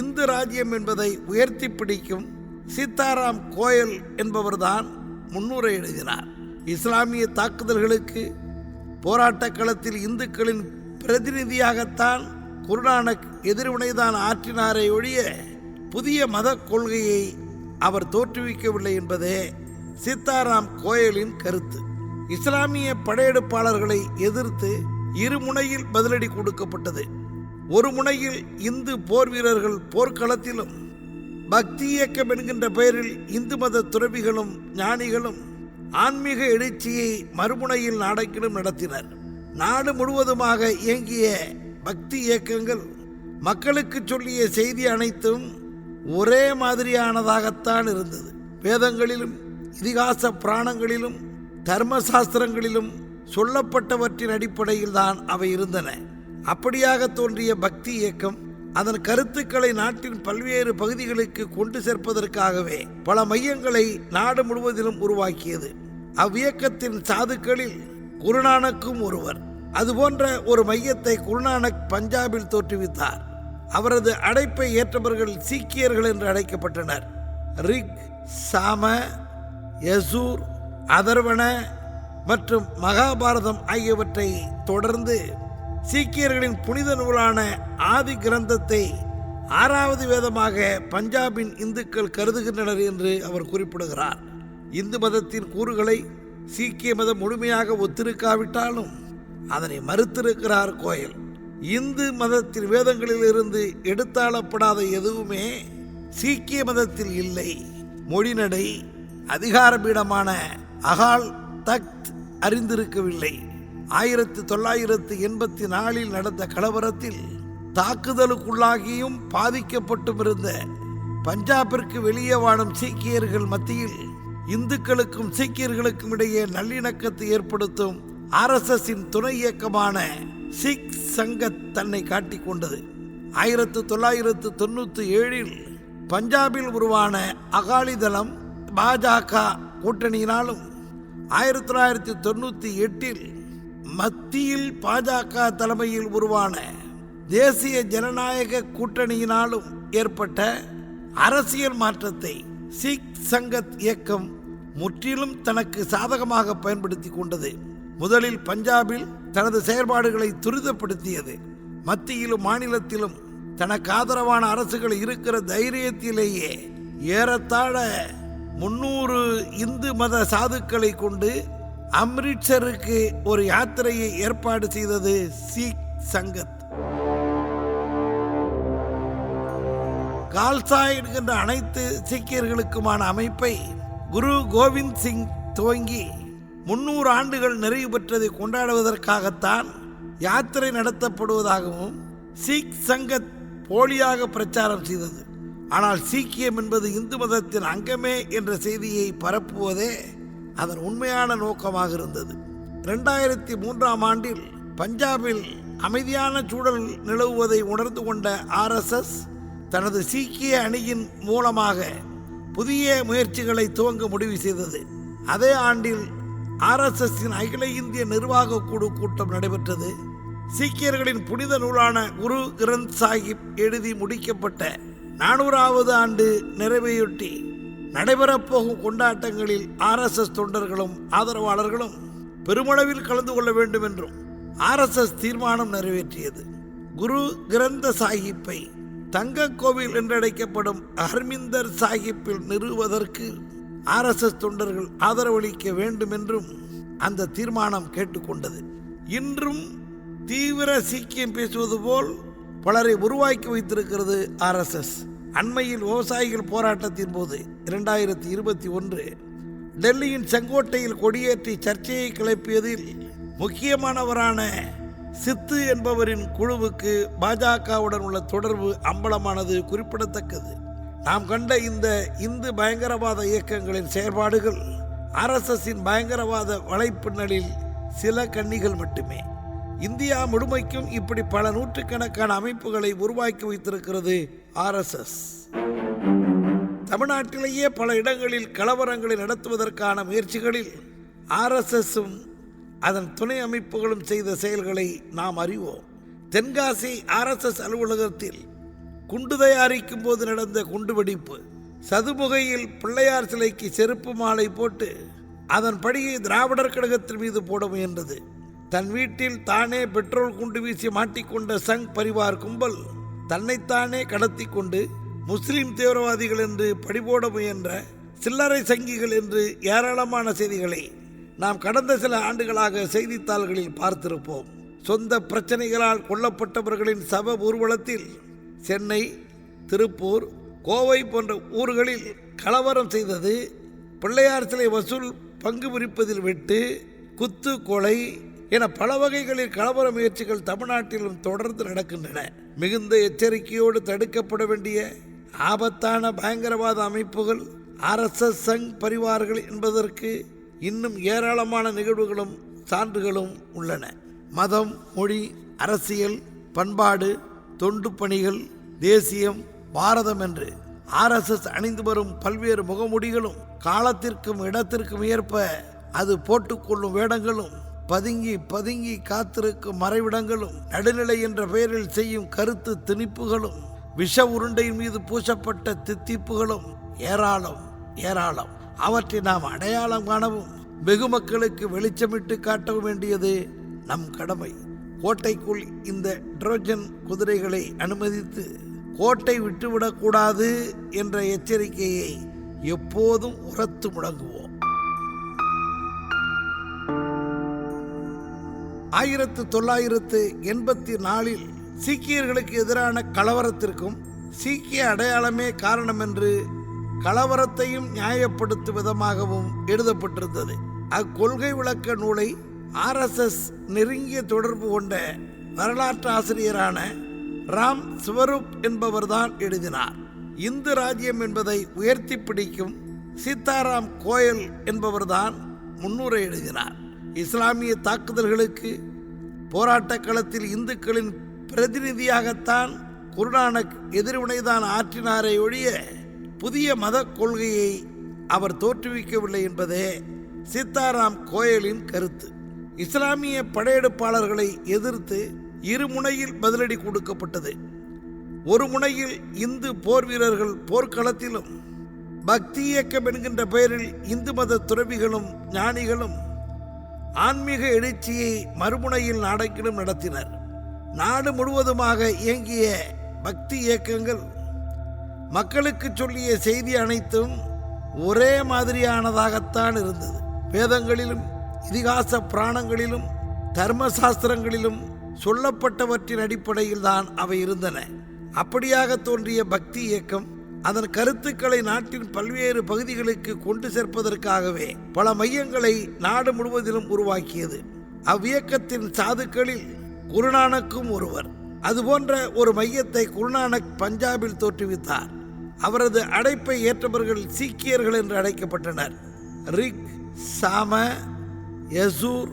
இந்து ராஜ்யம் என்பதை உயர்த்தி பிடிக்கும் சீதாராம் கோயல் என்பவர்தான் முன்னுரை எழுதினார். இஸ்லாமிய தாக்குதல்களுக்கு போராட்ட களத்தில் இந்துக்களின் பிரதிநிதியாகத்தான் குருநானக் எதிர்வினைதான் ஆற்றினாரே ஒழிய புதிய மத கொள்கையை அவர் தோற்றுவிக்கவில்லை என்பதே சீதாராம் கோயலின் கருத்து. இஸ்லாமிய படையெடுப்பாளர்களை எதிர்த்து இருமுனையில் பதிலடி கொடுக்கப்பட்டது. ஒரு முனையில் இந்து போர் வீரர்கள் போர்க்களத்திலும் பக்தி இயக்கம் என்கின்ற பெயரில் இந்து மத துறவிகளும் ஞானிகளும் ஆன்மீக எழுச்சியை மறுமுனையில் நாடெங்கிலும் நடத்தினர். நாடு முழுவதுமாக இயங்கிய பக்தி இயக்கங்கள் மக்களுக்கு சொல்லிய செய்தி அனைத்தும் ஒரே மாதிரியானதாகத்தான் இருந்தது. வேதங்களிலும் இதிகாச புராணங்களிலும் தர்மசாஸ்திரங்களிலும் சொல்லப்பட்டவற்றின் அடிப்படையில் தான் அவை இருந்தன. அப்படியாக தோன்றிய பக்தி இயக்கம் அதன் கருத்துக்களை நாட்டின் பல்வேறு பகுதிகளுக்கு கொண்டு சேர்ப்பதற்காகவே பல மையங்களை நாடு முழுவதிலும் உருவாக்கியது. அவ்வியக்கத்தின் சாதுக்களில் குருநானக்கும் ஒருவர். அதுபோன்ற ஒரு மையத்தை குருநானக் பஞ்சாபில் தோற்றுவித்தார். அவரது அழைப்பை ஏற்றவர்கள் சீக்கியர்கள் என்று அழைக்கப்பட்டனர். ரிக், சாம, யசூர், அதர்வண மற்றும் மகாபாரதம் ஆகியவற்றை தொடர்ந்து சீக்கியர்களின் புனித நூலான ஆதி கிரந்தத்தை 6வது வேதமாக பஞ்சாபின் இந்துக்கள் கருதுகின்றனர் என்று அவர் குறிப்பிடுகிறார். இந்து மதத்தின் கூறுகளை சீக்கிய மதம் முழுமையாக ஒத்திருக்காவிட்டாலும் அதனை மறுத்திருக்கிறார் கோயல். இந்து மதத்தின் வேதங்களில் இருந்து எடுத்தாளப்படாத எதுவுமே சீக்கிய மதத்தில் இல்லை. மொழிநடை, அதிகாரபீடமான அகால் தக்த் அறிந்திருக்கவில்லை. 1984 நடந்த கலவரத்தில் தாக்குதலுக்குள்ளாகியும் பாதிக்கப்பட்டும் இருந்த பஞ்சாபிற்கு வெளியே வாழும் சீக்கியர்கள் மத்தியில் இந்துக்களுக்கும் சீக்கியர்களுக்கும் இடையே நல்லிணக்கத்தை ஏற்படுத்தும் RSSின் துணை இயக்கமான சிக் சங்கத் தன்னை காட்டிக் கொண்டது. 1997 பஞ்சாபில் உருவான அகாலிதளம் பாஜக கூட்டணியினாலும் 1998 மத்தியில் பாஜக தலைமையில் உருவான தேசிய ஜனநாயக கூட்டணியினாலும் ஏற்பட்ட அரசியல் மாற்றத்தை சிக் சங்கத் இயக்கம் முற்றிலும் தனக்கு சாதகமாக பயன்படுத்தி கொண்டது. முதலில் பஞ்சாபில் தனது செயல்பாடுகளை துரிதப்படுத்தியது. மத்தியிலும் மாநிலத்திலும் தனக்கு ஆதரவான அரசுகள் இருக்கிற தைரியத்திலேயே ஏறத்தாழ 300 இந்து மத சாதுக்களை கொண்டு அம்ரிட்சருக்கு ஒரு யாத்திரையை ஏற்பாடு செய்தது சிக் சங்கத். கால்சா என்கின்ற அனைத்து சீக்கியர்களுக்குமான அமைப்பை குரு கோவிந்த் சிங் துவங்கி 300 ஆண்டுகள் நிறைவு பெற்றதை கொண்டாடுவதற்காகத்தான் யாத்திரை நடத்தப்படுவதாகவும் சிக் சங்கத் போலியாக பிரச்சாரம் செய்தது. ஆனால் சீக்கியம் என்பது இந்து மதத்தின் அங்கமே என்ற செய்தியை பரப்புவதே அதன் உண்மையான நோக்கமாக இருந்தது. 2003 பஞ்சாபில் அமைதியான சூழல் நிலவுவதை உணர்ந்து கொண்ட RSS தனது சீக்கிய அணியின் மூலமாக புதிய முயற்சிகளை துவங்க முடிவு செய்தது. அதே ஆண்டில் RSSின் அகில இந்திய நிர்வாக குழு கூட்டம் நடைபெற்றது. சீக்கியர்களின் புனித நூலான குரு கிரந்த் சாஹிப் எழுதி முடிக்கப்பட்ட 400வது ஆண்டு நிறைவையொட்டி நடைபெறப்போகும் கொண்டாட்டங்களில் RSS தொண்டர்களும் ஆதரவாளர்களும் பெருமளவில் கலந்து கொள்ள வேண்டும் என்றும் RSS தீர்மானம் நிறைவேற்றியது. குரு கிரந்த சாஹிப்பை தங்க கோவில் என்றழைக்கப்படும் ஹர்மிந்தர் சாஹிப்பில் நிறுவுவதற்கு RSS தொண்டர்கள் ஆதரவளிக்க வேண்டும் என்றும் அந்த தீர்மானம் கேட்டுக்கொண்டது. இன்றும் தீவிர சீக்கியம் பேசுவது போல் பலரை உருவாக்கி வைத்திருக்கிறது RSS. அண்மையில் விவசாயிகள் போராட்டத்தின் போது 2021 டெல்லியின் செங்கோட்டையில் கொடியேற்றி சர்ச்சையை கிளப்பியதில் முக்கியமானவரான சித்து என்பவரின் குழுவுக்கு பாஜகவுடன் உள்ள தொடர்பு அம்பலமானது குறிப்பிடத்தக்கது. நாம் கண்ட இந்த இந்து பயங்கரவாத இயக்கங்களின் செயல்பாடுகள் RSSின் பயங்கரவாத வலைப்பின்னலில் சில கன்னிகள் மட்டுமே. இந்தியா முழுமைக்கும் இப்படி பல நூற்றுக்கணக்கான அமைப்புகளை உருவாக்கி வைத்திருக்கிறது RSS. தமிழ்நாட்டிலேயே பல இடங்களில் கலவரங்களை நடத்துவதற்கான முயற்சிகளில் RSSும் அதன் துணை அமைப்புகளும் செய்த செயல்களை நாம் அறிவோம். தென்காசி RSS அலுவலகத்தில் குண்டு தயாரிக்கும் போது நடந்த குண்டுவெடிப்பு, சதுமுகையில் பிள்ளையார் சிலைக்கு செருப்பு மாலை போட்டு அதன் படியை திராவிடர் கழகத்தின் மீது போட முயன்றது. தன் வீட்டில் தானே பெட்ரோல் குண்டு வீசி மாட்டிக்கொண்ட சங் பரிவார் கும்பல் தன்னைத்தானே கடத்தி கொண்டு முஸ்லிம் தீவிரவாதிகள் என்று பழிபோட முயன்ற சில்லறை சங்கிகள் என்று ஏராளமான செய்திகளை நாம் கடந்த சில ஆண்டுகளாக செய்தித்தாள்களில் பார்த்திருப்போம். சொந்த பிரச்சனைகளால் கொல்லப்பட்டவர்களின் சப ஊர்வலத்தில் சென்னை, திருப்பூர், கோவை போன்ற ஊர்களில் கலவரம் செய்தது, பிள்ளையார் சிலை வசூல் பங்கு பிரிப்பதில் வெட்டு, குத்து, கொலை என பல வகைகளில் கலவர முயற்சிகள் தமிழ்நாட்டிலும் தொடர்ந்து நடக்கின்றன. மிகுந்த எச்சரிக்கையோடு தடுக்கப்பட வேண்டிய ஆபத்தான பயங்கரவாத அமைப்புகள் RSS சங் பரிவார்கள் என்பதற்கு இன்னும் ஏராளமான நிகழ்வுகளும் சான்றுகளும் உள்ளன. மதம், மொழி, அரசியல், பண்பாடு, தொண்டு பணிகள், தேசியம், பாரதம் என்று RSS அணிந்து வரும் பல்வேறு முகமுடிகளும் காலத்திற்கும் இடத்திற்கும் ஏற்ப அது போட்டுக்கொள்ளும் வேடங்களும் பதுங்கி பதுங்கி காத்திருக்கும் மறைவிடங்களும் நடுநிலை என்ற பெயரில் செய்யும் கருத்து திணிப்புகளும் விஷ உருண்டையின் மீது பூசப்பட்ட தித்திப்புகளும் ஏராளம் ஏராளம். அவற்றை நாம் அடையாளம் காணவும் வெகு மக்களுக்கு வெளிச்சமிட்டு காட்டவும் வேண்டியது நம் கடமை. கோட்டைக்குள் இந்த ட்ரோஜன் குதிரைகளை அனுமதித்து கோட்டை விட்டுவிடக்கூடாது என்ற எச்சரிக்கையை எப்போதும் உரத்து முழங்குவோம். 1984 சீக்கியர்களுக்கு எதிரான கலவரத்திற்கும் சீக்கிய அடையாளமே காரணம் என்று கலவரத்தையும் நியாயப்படுத்தும் விதமாகவும் எழுதப்பட்டிருந்தது. அக்கொள்கை விளக்க நூலை RSS நெருங்கிய தொடர்பு கொண்ட வரலாற்று ஆசிரியரான ராம் ஸ்வரூப் என்பவர்தான் எழுதினார். இந்து ராஜ்யம் என்பதை உயர்த்தி பிடிக்கும் சீதாராம் கோயல் என்பவர்தான் முன்னுரை எழுதினார். இஸ்லாமிய தாக்குதல்களுக்கு போராட்ட களத்தில் இந்துக்களின் பிரதிநிதியாகத்தான் குருநானக் எதிர்வினைதான் ஆற்றினாரே ஒழிய புதிய மத கொள்கையை அவர் தோற்றுவிக்கவில்லை என்பதே சீதாராம் கோயலின் கருத்து. இஸ்லாமிய படையெடுப்பாளர்களை எதிர்த்து இருமுனையில் பதிலடி கொடுக்கப்பட்டது. ஒரு முனையில் இந்து போர் வீரர்கள் போர்க்களத்திலும் பக்தி இயக்கம் என்கின்ற பெயரில் இந்து மத துறவிகளும் ஞானிகளும் ஆன்மீக எழுச்சியை மறுமுனையில் நாடெங்கிலும் நடத்தினர். நாடு முழுவதுமாக இயங்கிய பக்தி இயக்கங்கள் மக்களுக்கு சொல்லிய செய்தி அனைத்தும் ஒரே மாதிரியானதாகத்தான் இருந்தது. வேதங்களிலும் இதிகாச புராணங்களிலும் தர்மசாஸ்திரங்களிலும் சொல்லப்பட்டவற்றின் அடிப்படையில் தான் அவை இருந்தன. அப்படியாக தோன்றிய பக்தி இயக்கம் அதன் கருத்துக்களை நாட்டின் பல்வேறு பகுதிகளுக்கு கொண்டு சேர்ப்பதற்காகவே பல மையங்களை நாடு முழுவதிலும் உருவாக்கியது. அவ்வியக்கத்தின் சாதுக்களில் குருநானக்கும் ஒருவர். அதுபோன்ற ஒரு மையத்தை குருநானக் பஞ்சாபில் தோற்றுவித்தார். அவரது அழைப்பை ஏற்றவர்கள் சீக்கியர்கள் என்று அழைக்கப்பட்டனர். ரிக், சாம, யசூர்,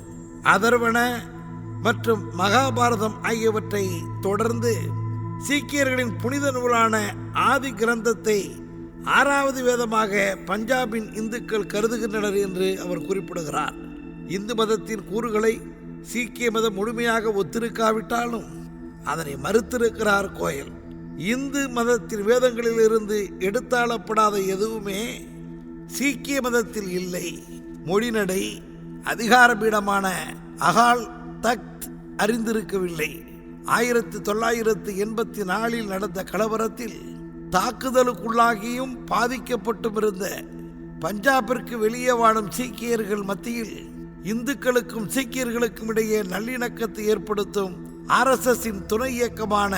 அதர்வண மற்றும் மகாபாரதம் ஆகியவற்றை தொடர்ந்து சீக்கியர்களின் புனித நூலான ஆதி கிரந்தத்தை 6வது வேதமாக பஞ்சாபின் இந்துக்கள் கருதுகின்றனர் என்று அவர் குறிப்பிடுகிறார். இந்து மதத்தின் கூறுகளை சீக்கிய மதம் முழுமையாக ஒத்திருக்காவிட்டாலும் அதனை மறுத்திருக்கிறார் கோயல். இந்து மதத்தின் வேதங்களில் இருந்து எடுத்தாளப்படாத எதுவுமே சீக்கிய மதத்தில் இல்லை. மொழிநடை, அதிகாரபீடமான அகால் தக்த் அறிந்திருக்கவில்லை. 1984 நடந்த கலவரத்தில் தாக்குதலுக்குள்ளாகியும் பாதிக்கப்பட்டும் இருந்த பஞ்சாபிற்கு வெளியே வாழும் சீக்கியர்கள் மத்தியில் இந்துக்களுக்கும் சீக்கியர்களுக்கும் இடையே நல்லிணக்கத்தை ஏற்படுத்தும் RSSஇன் துணை இயக்கமான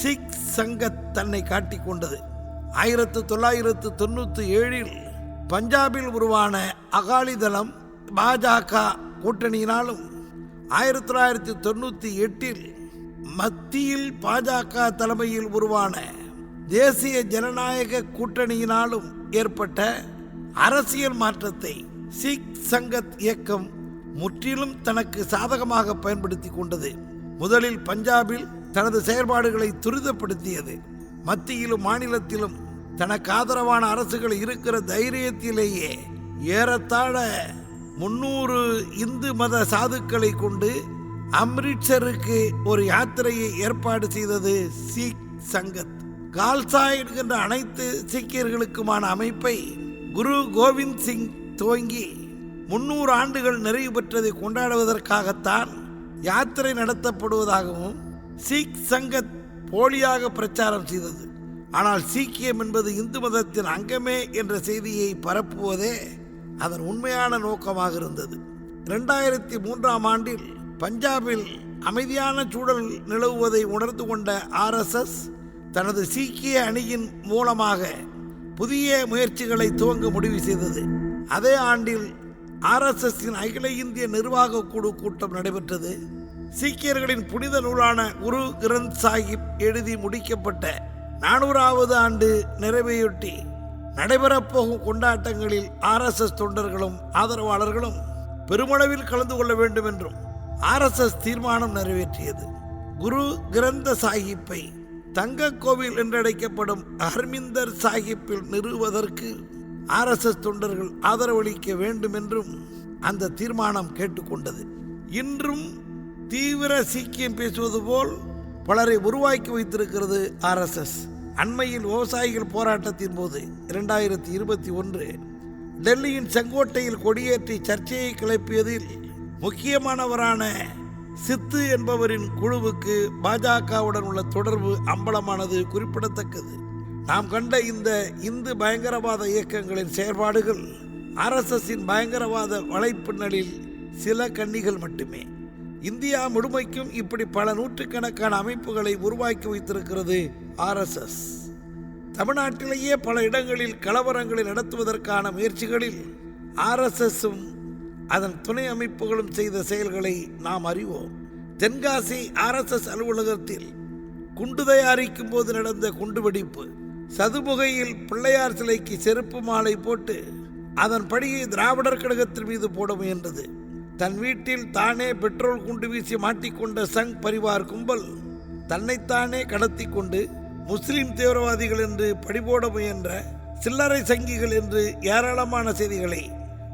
சிக் சங்கத் தன்னை காட்டிக் கொண்டது. 1997 பஞ்சாபில் உருவான அகாலிதளம் பாஜக கூட்டணியினாலும் 1998 மத்தியில் பாஜக தலைமையில் உருவான தேசிய ஜனநாயக கூட்டணியினாலும் ஏற்பட்ட அரசியல் மாற்றத்தை சிக் சங்கத் இயக்கம் முற்றிலும் தனக்கு சாதகமாக பயன்படுத்தி கொண்டது. முதலில் பஞ்சாபில் தனது செயல்பாடுகளை துரிதப்படுத்தியது. மத்தியிலும் மாநிலத்திலும் தனக்கு ஆதரவான அரசுகள் இருக்கிற தைரியத்திலேயே ஏறத்தாழ 300 இந்து மத சாதுக்களை கொண்டு அம்ரிட்சருக்கு ஒரு யாத்திரையை ஏற்பாடு செய்தது சிக் சங்கத். கால்சா என்கின்ற அனைத்து சீக்கியர்களுக்குமான அமைப்பை குரு கோவிந்த் சிங் துவங்கி 300 ஆண்டுகள் நிறைவு பெற்றதை கொண்டாடுவதற்காகத்தான் யாத்திரை நடத்தப்படுவதாகவும் சிக் சங்கத் போலியாக பிரச்சாரம் செய்தது. ஆனால் சீக்கியம் என்பது இந்து மதத்தின் அங்கமே என்ற செய்தியை பரப்புவதே அதன் உண்மையான நோக்கமாக இருந்தது. 2003 ஆண்டில் பஞ்சாபில் அமைதியான சூழல் நிலவுவதை உணர்ந்து கொண்ட RSS தனது சீக்கிய அணியின் மூலமாக புதிய முயற்சிகளை துவங்க முடிவு செய்தது. அதே ஆண்டில் RSSஇன் அகில இந்திய நிர்வாக குழு கூட்டம் நடைபெற்றது. சீக்கியர்களின் புனித நூலான குரு கிரந்த் சாஹிப் எழுதி முடிக்கப்பட்ட 400வது ஆண்டு நிறைவையொட்டி நடைபெறப்போகும் கொண்டாட்டங்களில் RSS தொண்டர்களும் ஆதரவாளர்களும் பெருமளவில் கலந்து கொள்ள வேண்டும் என்றும் RSS தீர்மானம் நிறைவேற்றியது. குரு கிரந்த சாஹிப்பை தங்க கோவில் என்றழைக்கப்படும் ஹர்மிந்தர் சாஹிப்பில் நிறுவுவதற்கு RSS தொண்டர்கள் ஆதரவளிக்க வேண்டும் என்றும் அந்த தீர்மானம் கேட்டுக்கொண்டது. இன்றும் தீவிர சீக்கியம் பேசுவது போல் பலரை உருவாக்கி வைத்திருக்கிறது RSS. அண்மையில் விவசாயிகள் போராட்டத்தின் போது 2021 டெல்லியின் செங்கோட்டையில் கொடியேற்றி சர்ச்சையை கிளப்பியதில் முக்கியமானவரான சித்து என்பவரின் குழுவுக்கு பாஜகவுடன் உள்ள தொடர்பு அம்பலமானது குறிப்பிடத்தக்கது. நாம் கண்ட இந்த இந்து பயங்கரவாத இயக்கங்களின் செயற்பாடுகள் RSSஇன் பயங்கரவாத வலைப்பின்னலில் சில கன்னிகள் மட்டுமே. இந்தியா முழுமைக்கும் இப்படி பல நூற்றுக்கணக்கான அமைப்புகளை உருவாக்கி வைத்திருக்கிறது RSS. தமிழ்நாட்டிலேயே பல இடங்களில் கலவரங்களை நடத்துவதற்கான முயற்சிகளில் RSSம் அதன் துணை அமைப்புகளும் செய்த செயல்களை நாம் அறிவோம். தென்காசி RSS அலுவலகத்தில் குண்டு தயாரிக்கும் போது நடந்த குண்டுவெடிப்பு, சதுமுகையில் பிள்ளையார் சிலைக்கு செருப்பு மாலை போட்டு அதன் படியை திராவிடர் கழகத்தின் மீது போட முயன்றது. தன் வீட்டில் தானே பெட்ரோல் குண்டு வீசி மாட்டிக்கொண்ட சங் பரிவார் கும்பல் தன்னைத்தானே கடத்தி கொண்டு முஸ்லிம் தீவிரவாதிகள் என்று பழிபோட முயன்ற சில்லறை சங்கிகள் என்று ஏராளமான செய்திகளை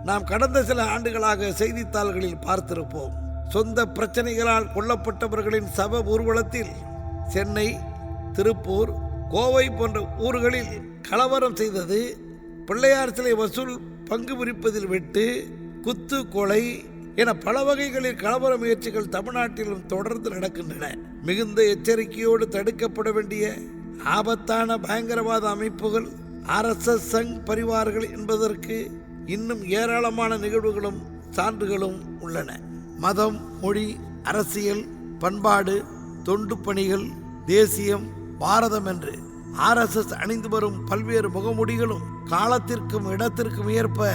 நாம் கடந்த சில ஆண்டுகளாக செய்தித்தாள்களில் பார்த்திருப்போம். சொந்த பிரச்சனைகளால் கொல்லப்பட்டவர்களின் சப ஊர்வலத்தில் சென்னை, திருப்பூர், கோவை போன்ற ஊர்களில் கலவரம் செய்தது, பிள்ளையார் சிலை வசூல் பங்கு பிரிப்பதில் வெட்டு, குத்து, கொலை என பல வகைகளில் கலவர முயற்சிகள் தமிழ்நாட்டிலும் தொடர்ந்து நடக்கின்றன. மிகுந்த எச்சரிக்கையோடு தடுக்கப்பட வேண்டிய ஆபத்தான பயங்கரவாத அமைப்புகள் RSS சங் பரிவார்கள் என்பதற்கு இன்னும் ஏராளமான நிகழ்வுகளும் சான்றுகளும் உள்ளன. மதம், மொழி, அரசியல், பண்பாடு, தொண்டு பணிகள், தேசியம், பாரதம் என்று RSS அணிந்து வரும் பல்வேறு முகமூடிகளும் காலத்திற்கும் இடத்திற்கும் ஏற்ப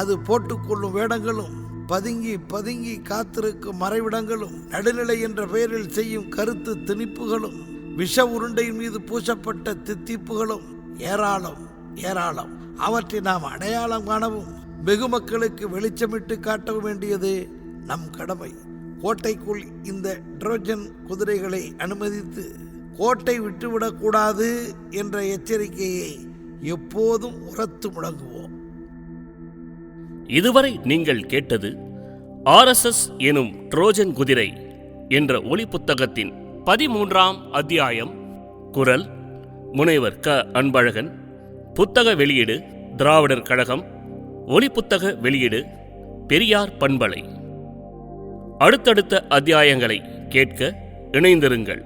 அது போட்டுக்கொள்ளும் வேடங்களும், பதுங்கி பதுங்கி காத்திருக்கும் மறைவிடங்களும், நடுநிலை என்ற பெயரில் செய்யும் கருத்து திணிப்புகளும், விஷ உருண்டையின் மீது பூசப்பட்ட தித்திப்புகளும் ஏராளம் ஏராளம். அவற்றை நாம் அடையாளம் காணவும் வெகு மக்களுக்கு வெளிச்சமிட்டு காட்டவும் வேண்டியது நம் கடமை. கோட்டைக்குள் இந்த ட்ரோஜன் குதிரைகளை அனுமதித்து கோட்டை விட்டுவிடக்கூடாது என்ற எச்சரிக்கையை எப்போதும் உரத்து முழங்குவோம். இதுவரை நீங்கள் கேட்டது RSS எனும் ட்ரோஜன் குதிரை என்ற ஒலி புத்தகத்தின் 13ஆம் அத்தியாயம். குரல் முனைவர் க. அன்பழகன். புத்தக வெளியீடு திராவிடர் கழகம். ஒலி புத்தக வெளியீடு பெரியார் பண்பலை. அடுத்தடுத்த அத்தியாயங்களை கேட்க இணைந்திருங்கள்.